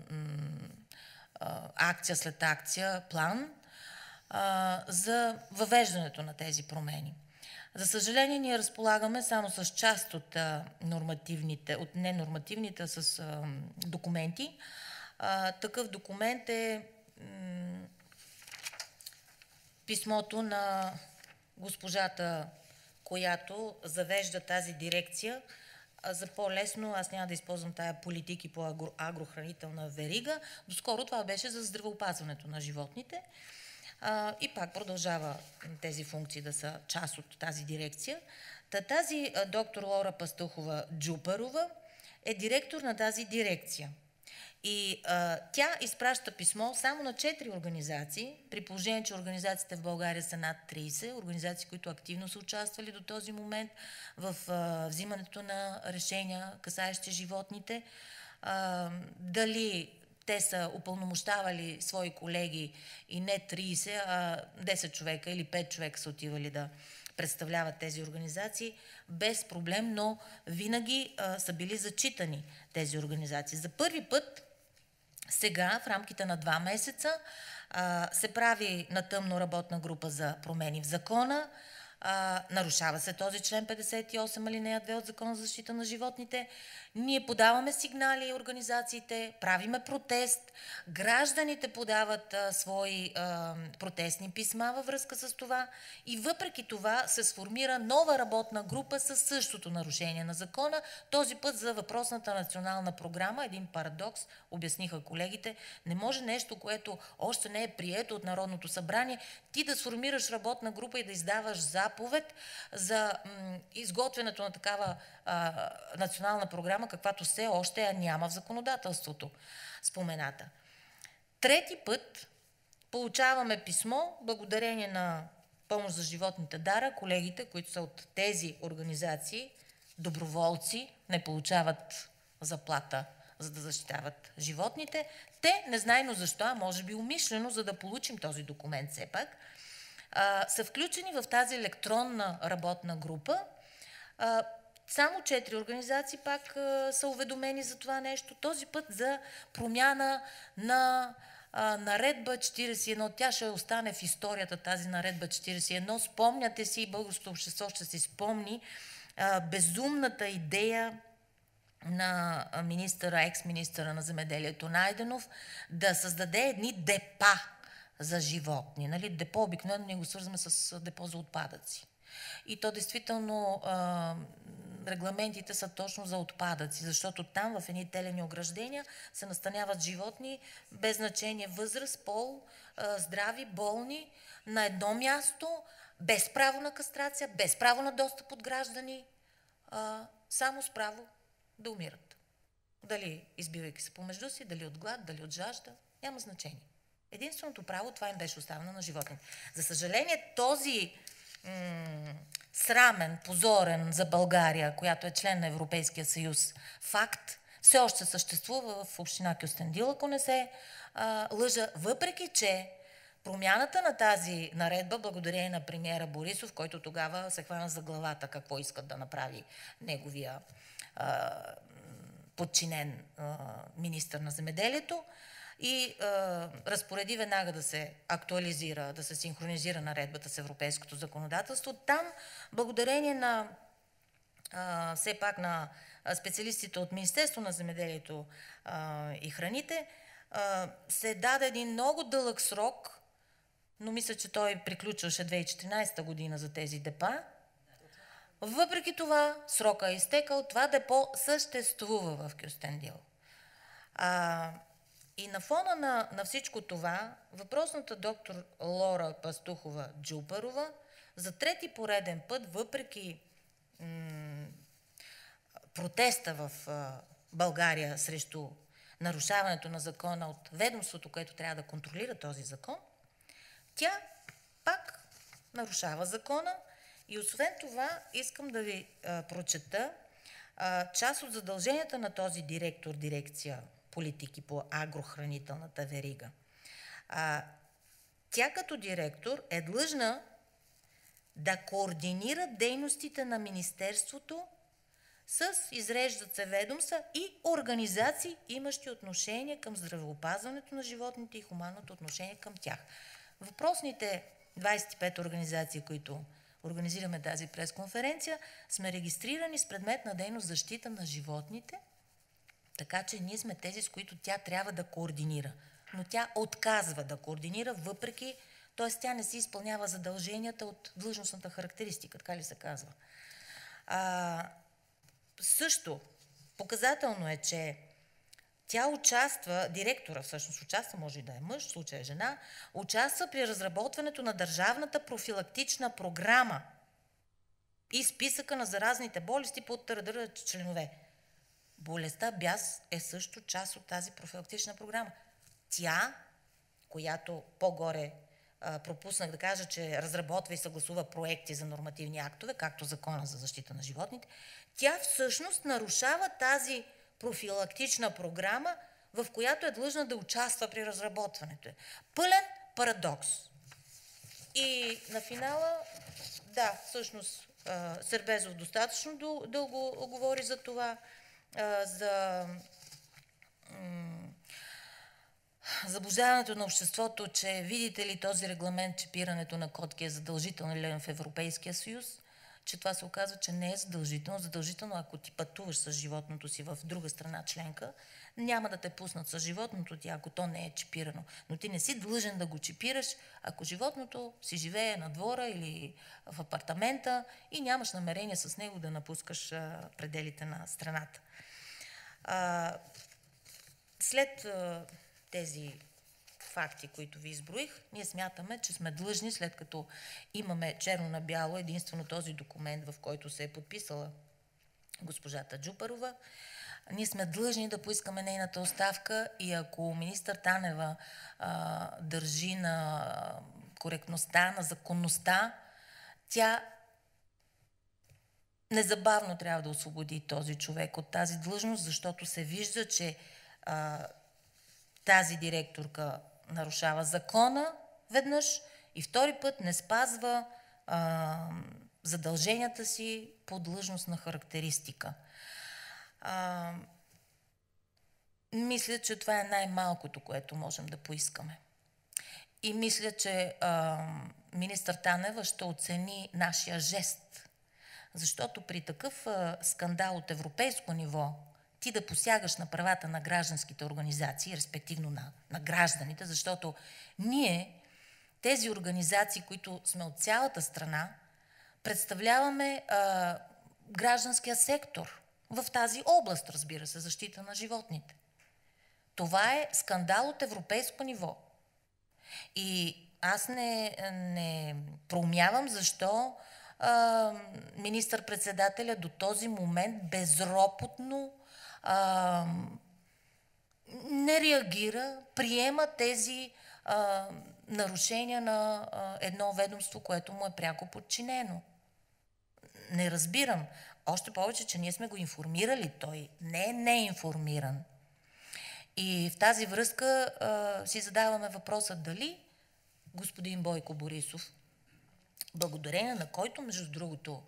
акция след акция план за въвеждането на тези промени. За съжаление, ние разполагаме само с част от нормативните, от ненормативните, с документи. Такъв документ е писмото на госпожата, която завежда тази дирекция. За по-лесно, аз няма да използвам тая политики по агрохранителна верига. Доскоро това беше за здравеопазването на животните. И пак продължава тези функции да са част от тази дирекция. Тази доктор Лора Пастухова-Джупарова е директор на тази дирекция. И тя изпраща писмо само на 4 организации, при положение, че организациите в България са над 30, организации, които активно са участвали до този момент в взимането на решения, касаещи животните. Дали те са упълномощавали свои колеги и не 30, а 10 човека или 5 човека са отивали да представляват тези организации, без проблем, но винаги са били зачитани тези организации. За първи път сега, в рамките на 2 месеца, се прави на тъмно работна група за промени в закона. нарушава се този член 58 алинея 2 от Закона за защита на животните. Ние подаваме сигнали, организациите, правиме протест, гражданите подават свои протестни писма във връзка с това и въпреки това се сформира нова работна група със същото нарушение на закона, този път за въпросната национална програма. Един парадокс, обясниха колегите, не може нещо, което още не е прието от Народното събрание, ти да сформираш работна група и да издаваш заповед за изготвянето на такава национална програма, каквато все още няма в законодателството спомената. Трети път получаваме писмо, благодарение на Помощ за животните Дара, колегите, които са от тези организации, доброволци, не получават заплата, за да защитават животните. Те, незнайно защо, а може би умишлено, за да получим този документ все пак, са включени в тази електронна работна група. Само 4 организации пак са уведомени за това нещо. Този път за промяна на наредба 41. Тя ще остане в историята, тази наредба 41. Спомняте си, българското общество ще си спомни безумната идея на екс-министъра на земеделието Найденов да създаде едни депа за животни. Нали? Депо обикновено ние го свързваме с депо за отпадъци. И то действително регламентите са точно за отпадъци, защото там в едни телени ограждения се настаняват животни без значение възраст, пол, здрави, болни, на едно място, без право на кастрация, без право на достъп от граждани, само с право да умират. Дали избивайки се помежду си, дали от глад, дали от жажда, няма значение. Единственото право, това им беше оставено на животните. За съжаление, този срамен, позорен за България, която е член на Европейския съюз, факт, все още съществува в община Кюстендил, ако не се лъжа, въпреки че промяната на тази наредба, благодарение на премиера Борисов, който тогава се хвана за главата какво искат да направи неговия подчинен министър на земеделието, и разпореди веднага да се актуализира, да се синхронизира наредбата с европейското законодателство. Там, благодарение на все пак на специалистите от Министерство на земеделието и храните, се даде един много дълъг срок, но мисля, че той приключваше 2014 година за тези депа. Въпреки това, срока е изтекал, това депо съществува в Кюстендил. И на фона на всичко това, въпросната доктор Лора Пастухова-Джупарова за трети пореден път, въпреки протеста в България срещу нарушаването на закона от ведомството, което трябва да контролира този закон, тя пак нарушава закона. И освен това, искам да ви прочета част от задълженията на този директор, дирекция политики по агрохранителната верига. Тя като директор е длъжна да координира дейностите на Министерството с изреждат се ведомства и организации, имащи отношение към здравеопазването на животните и хуманното отношение към тях. Въпросните 25 организации, които организираме тази пресконференция, сме регистрирани с предмет на дейност защита на животните, така че ние сме тези, с които тя трябва да координира. Но тя отказва да координира, въпреки, т.е. тя не си изпълнява задълженията от длъжностната характеристика, така ли се казва. Също показателно е, че тя участва, директора всъщност участва, може и да е мъж, в случая е жена, участва при разработването на държавната профилактична програма и списъка на заразните болести по членове. Болестта бяс е също част от тази профилактична програма. Тя, която по-горе пропуснах да кажа, че разработва и съгласува проекти за нормативни актове, както Закона за защита на животните, тя всъщност нарушава тази профилактична програма, в която е длъжна да участва при разработването. Пълен парадокс. И на финала, да, всъщност Сербезов достатъчно дълго говори за това, за заблуждаването на обществото, че видите ли този регламент, чипирането на котки е задължителен в Европейския съюз, че това се оказва, че не е задължително. Задължително, ако ти пътуваш с животното си в друга страна членка, няма да те пуснат с животното ти, ако то не е чипирано. Но ти не си длъжен да го чипираш, ако животното си живее на двора или в апартамента и нямаш намерение с него да напускаш пределите на страната. След тези факти, които ви изброих, ние смятаме, че сме длъжни, след като имаме черно на бяло единствено този документ, в който се е подписала госпожата Джупарова, ние сме длъжни да поискаме нейната оставка и ако министър Танева държи на коректността, на законността, тя незабавно трябва да освободи този човек от тази длъжност, защото се вижда, че тази директорка нарушава закона веднъж и втори път не спазва задълженията си по длъжностна характеристика. Мисля, че това е най-малкото, което можем да поискаме. И мисля, че министър Танева ще оцени нашия жест, защото при такъв скандал от европейско ниво ти да посягаш на правата на гражданските организации, респективно на гражданите, защото ние, тези организации, които сме от цялата страна, представляваме гражданския сектор в тази област, разбира се, защита на животните. Това е скандал от европейско ниво. И аз не проумявам защо министър-председателя до този момент безропотно не реагира, приема тези нарушения на едно ведомство, което му е пряко подчинено. Не разбирам. Още повече, че ние сме го информирали. Той не е неинформиран. И в тази връзка си задаваме въпроса дали господин Бойко Борисов, благодарение на който, между другото,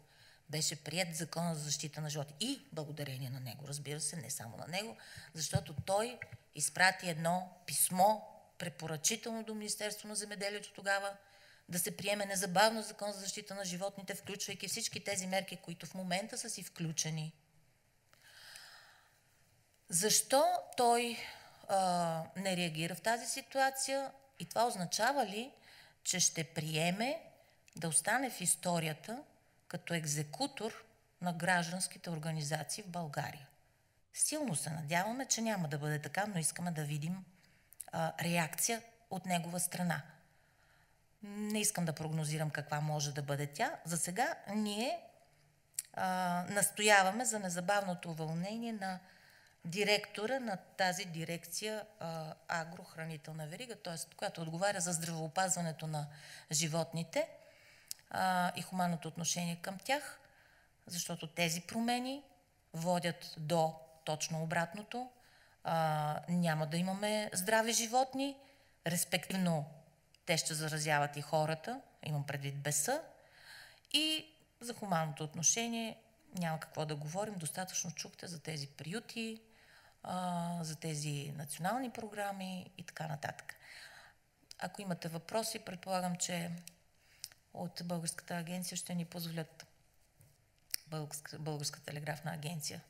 беше приет Закона за защита на живота. И благодарение на него, разбира се, не само на него, защото той изпрати едно писмо, препоръчително до Министерство на земеделието тогава, да се приеме незабавно Закон за защита на животните, включвайки всички тези мерки, които в момента са си включени. Защо той не реагира в тази ситуация? И това означава ли, че ще приеме да остане в историята като екзекутор на гражданските организации в България? Силно се надяваме, че няма да бъде така, но искаме да видим реакция от негова страна. Не искам да прогнозирам каква може да бъде тя. За сега ние настояваме за незабавното уволнение на директора на тази дирекция агрохранителна верига, т.е. която отговаря за здравеопазването на животните и хуманното отношение към тях, защото тези промени водят до точно обратното. Няма да имаме здрави животни, респективно те ще заразяват и хората, имам предвид беса, и за хуманното отношение няма какво да говорим, достатъчно чухте за тези приюти, за тези национални програми и така нататък. Ако имате въпроси, предполагам, че от Българската агенция ще ни позволят, Българската телеграфна агенция,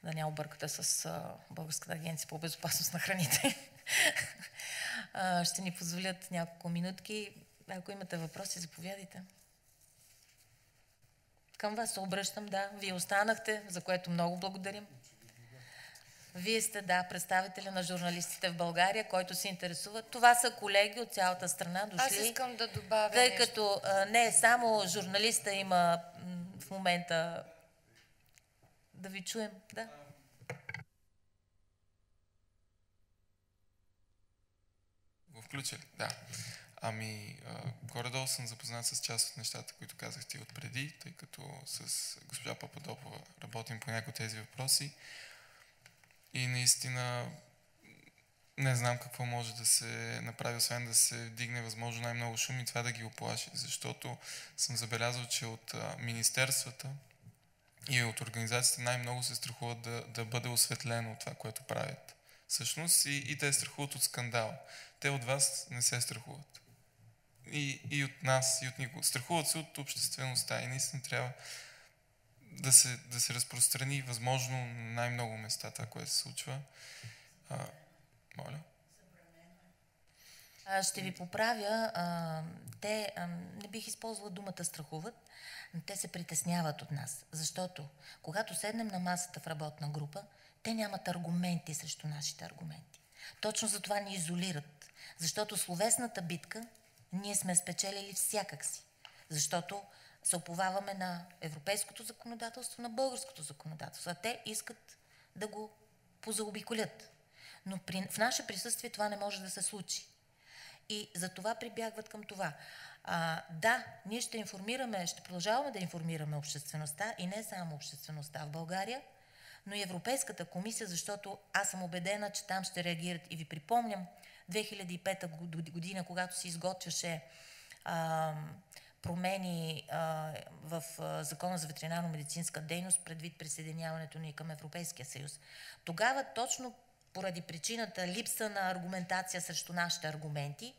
да не объркате с Българската агенция по безопасност на храните. Ще ни позволят няколко минутки. Ако имате въпроси, заповядайте. Към вас се обръщам, да. Вие останахте, за което много благодарим. Вие сте, да, представители на журналистите в България, който се интересува. Това са колеги от цялата страна дошли. Аз искам да добавя тъй като не само журналиста има в момента да ви чуем. Да. Го включили? Да. Горе-долу съм запознат с част от нещата, които казахте и отпреди, тъй като с госпожа Пападопова работим по някои от тези въпроси. И наистина не знам какво може да се направи, освен да се вдигне възможно най-много шум и това да ги оплаши, защото съм забелязал, че от министерствата и от организациите най-много се страхуват да бъде осветлено това, което правят. всъщност и те страхуват от скандала. Те от вас не се страхуват. И от нас, и от никого. Страхуват се от обществеността и наистина трябва да се разпространи възможно най-много места това, което се случва. Моля. Ще ви поправя. Те не бих използвала думата страхуват, но те се притесняват от нас. Защото когато седнем на масата в работна група, те нямат аргументи срещу нашите аргументи. Точно за това ни изолират. Защото словесната битка ние сме спечелили всякак си. Защото се уповаваме на европейското законодателство, на българското законодателство. А те искат да го позаобиколят. Но в наше присъствие това не може да се случи. И за това прибягват към това. Да, ние ще информираме, ще продължаваме да информираме обществеността и не само обществеността в България, но и Европейската комисия, защото аз съм убедена, че там ще реагират. И ви припомням 2005 година, когато се изготвяше промени в Закона за ветеринарно-медицинска дейност предвид присъединяването ни към Европейския съюз. Тогава точно поради причината липса на аргументация срещу нашите аргументи,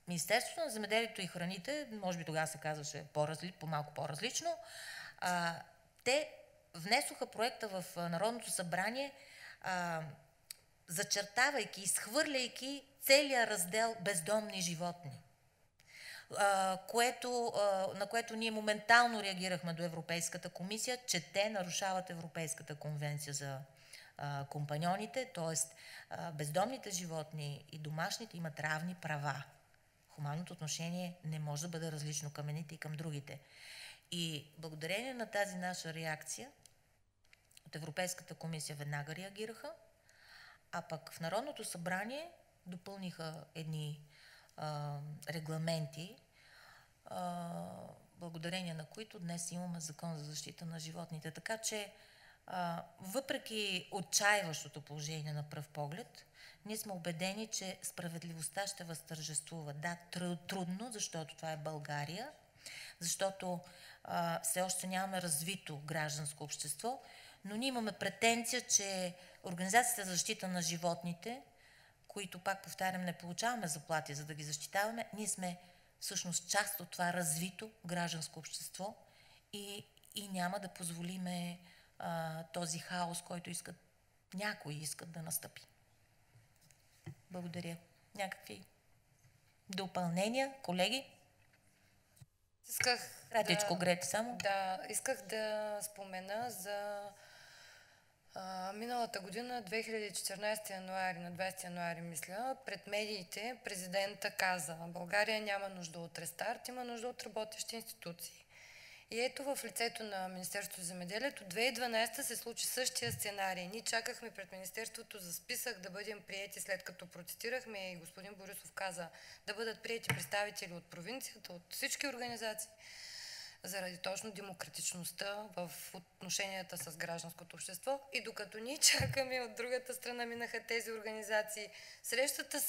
Министерството на земеделието и храните, може би тогава се казваше малко по-различно, те внесоха проекта в Народното събрание, зачертавайки, изхвърляйки целия раздел бездомни животни, на което ние моментално реагирахме до Европейската комисия, че те нарушават Европейската конвенция за компаньоните, т.е. бездомните животни и домашните имат равни права. Хуманното отношение не може да бъде различно към едните и към другите. И благодарение на тази наша реакция от Европейската комисия веднага реагираха, а пък в Народното събрание допълниха едни регламенти, благодарение на които днес имаме Закон за защита на животните. Така че въпреки отчаиващото положение на пръв поглед, ние сме убедени, че справедливостта ще възтържествува. Да, трудно, защото това е България, защото все още нямаме развито гражданско общество, но ние имаме претенция, че Организацията за защита на животните, които, пак повтарям, не получаваме заплати, за да ги защитаваме, ние сме всъщност част от това развито гражданско общество и няма да позволиме този хаос, който някои искат да настъпи. Благодаря. Някакви допълнения, колеги? Кратичко, Грети, само. Да, исках да спомена за миналата година, 2014 януари, на 20 януари, мисля, пред медиите президента каза: България няма нужда от рестарт, има нужда от работещи институции. И ето в лицето на Министерството за земеделието 2012 се случи същия сценарий. Ние чакахме пред Министерството за списък да бъдем приети, след като протестирахме и господин Борисов каза да бъдат приети представители от провинцията, от всички организации, заради точно демократичността в отношенията с гражданското общество. И докато ние чакаме, от другата страна минаха тези организации. Срещата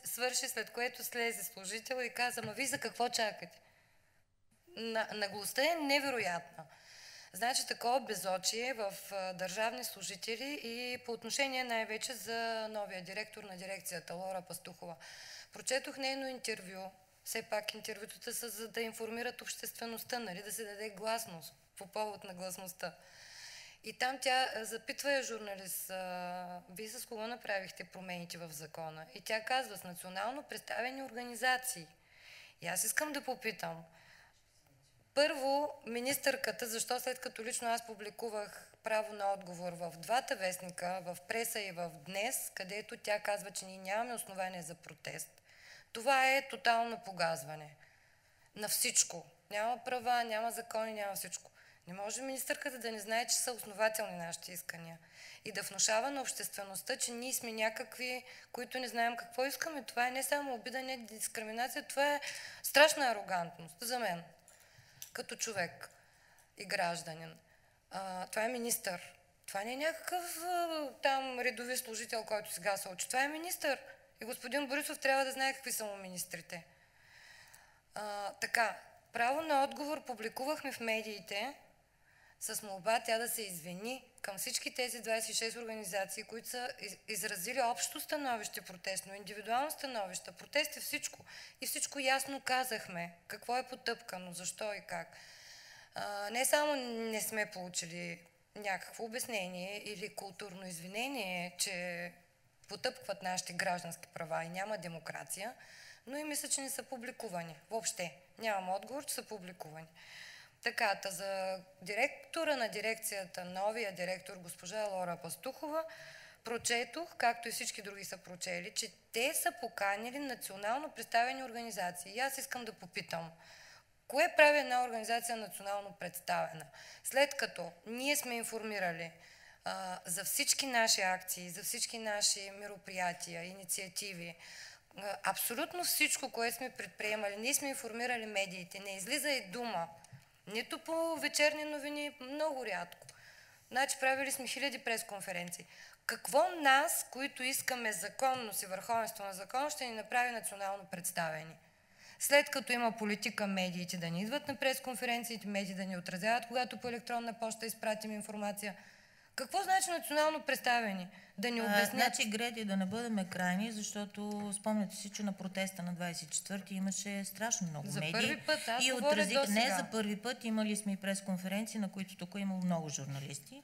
свърши, след което слезе служител и каза: ма вие за какво чакате? Наглостта е невероятна. Значи такова безочие в държавни служители и по отношение най-вече за новия директор на дирекцията Лора Пастухова. Прочетох нейно интервю. Все пак интервютата са за да информират обществеността, нали, да се даде гласност по повод на гласността. И там тя запитва журналист: вие с кого направихте промените в закона? И тя казва: с национално представени организации. И аз искам да попитам: първо, министърката, защо след като лично аз публикувах право на отговор в двата вестника, в Преса и в Днес, където тя казва, че ние нямаме основание за протест. Това е тотално погазване на всичко. Няма права, няма закони, няма всичко. Не може министърката да не знае, че са основателни нашите искания и да внушава на обществеността, че ние сме някакви, които не знаем какво искаме. Това е не само обида, не дискриминация, това е страшна арогантност за мен, като човек и гражданин. Това е министър. Това не е някакъв там редови служител, който сега се учи. Това е министър. И господин Борисов трябва да знае какви са му министрите. Така, право на отговор публикувахме в медиите, с молба тя да се извини към всички тези 26 организации, които са изразили общо становище протестно, индивидуално становище, протести, всичко. И всичко ясно казахме какво е потъпкано, защо и как. Не само не сме получили някакво обяснение или културно извинение, че потъпкват нашите граждански права и няма демокрация, но и мисля, че не са публикувани. Въобще. Нямам отговор, че са публикувани. Така, за директора на дирекцията, новия директор, госпожа Лора Пастухова, прочетох, както и всички други са прочели, че те са поканили национално представени организации. И аз искам да попитам, кое прави една организация национално представена? След като ние сме информирали за всички наши акции, за всички наши мероприятия, инициативи, абсолютно всичко, което сме предприемали, ние сме информирали медиите, не излиза и дума. Нито по вечерни новини, много рядко. Значи правили сме хиляди пресконференции. Какво нас, които искаме законност и върховенство на закон, ще ни направи национално представени? След като има политика медиите да ни идват на пресконференциите, медии да ни отразяват, когато по електронна поща изпратим информация. Какво значи национално представени? Да ни обяснят. Значи, Грети, да не бъдем крайни, защото спомняте си, че на протеста на 24-ти имаше страшно много медии. За първи път, аз и говоря досега. Не за първи път, имали сме и пресконференции, на които тук имало много журналисти.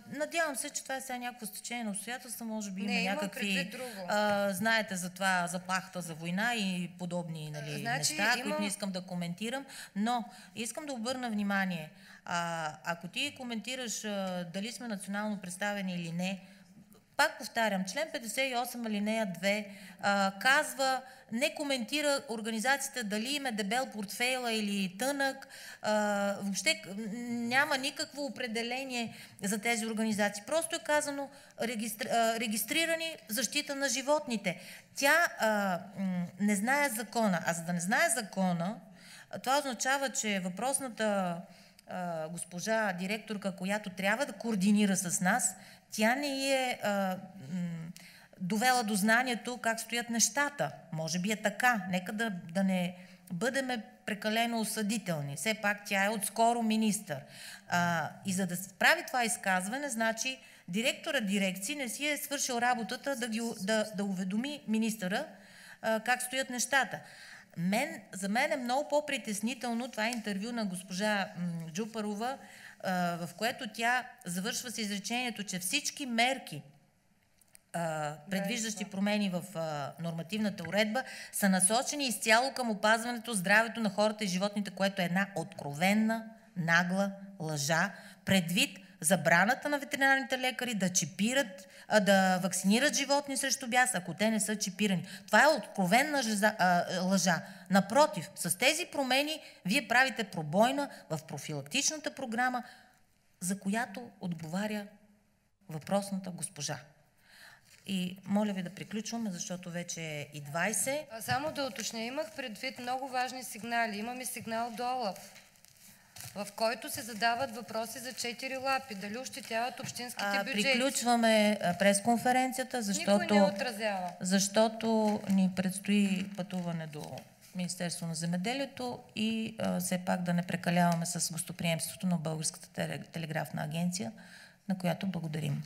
Надявам се, че това е сега някакво стечение на обстоятелства, може би има някакви... знаете за това заплахата за война и подобни неща, които не искам да коментирам, но искам да обърна внимание. Ако ти коментираш дали сме национално представени или не, пак повтарям, член 58 алинея 2 казва, не коментира организацията дали им е дебел портфейла или тънък, въобще няма никакво определение за тези организации. Просто е казано регистрирани в защита на животните. Тя не знае закона, а за да не знае закона, това означава, че въпросната госпожа директорка, която трябва да координира с нас, тя не е довела до знанието как стоят нещата. Може би е така. Нека да не бъдем прекалено осъдителни. Все пак тя е отскоро министър. И за да прави това изказване, значи директора дирекции не си е свършил работата да уведоми министъра как стоят нещата. За мен е много по-притеснително това интервю на госпожа Джупарова, в което тя завършва с изречението, че всички мерки, предвиждащи промени в нормативната уредба, са насочени изцяло към опазването здравето на хората и животните, което е една откровенна, нагла лъжа, предвид забраната на ветеринарните лекари да чипират, да вакцинират животни срещу бяс, ако те не са чипирани. Това е откровенна лъжа. Напротив, с тези промени вие правите пробойна в профилактичната програма, за която отговаря въпросната госпожа. И моля ви да приключваме, защото вече е и 20. Само да уточня, имах предвид много важни сигнали. Имаме сигнал до ОЛАФ, в който се задават въпроси за 4 лапи. Дали ощетяват общинските бюджети? Приключваме пресконференцията, защото ни предстои пътуване до Министерство на земеделието и все пак да не прекаляваме с гостоприемството на Българската телеграфна агенция, на която благодарим.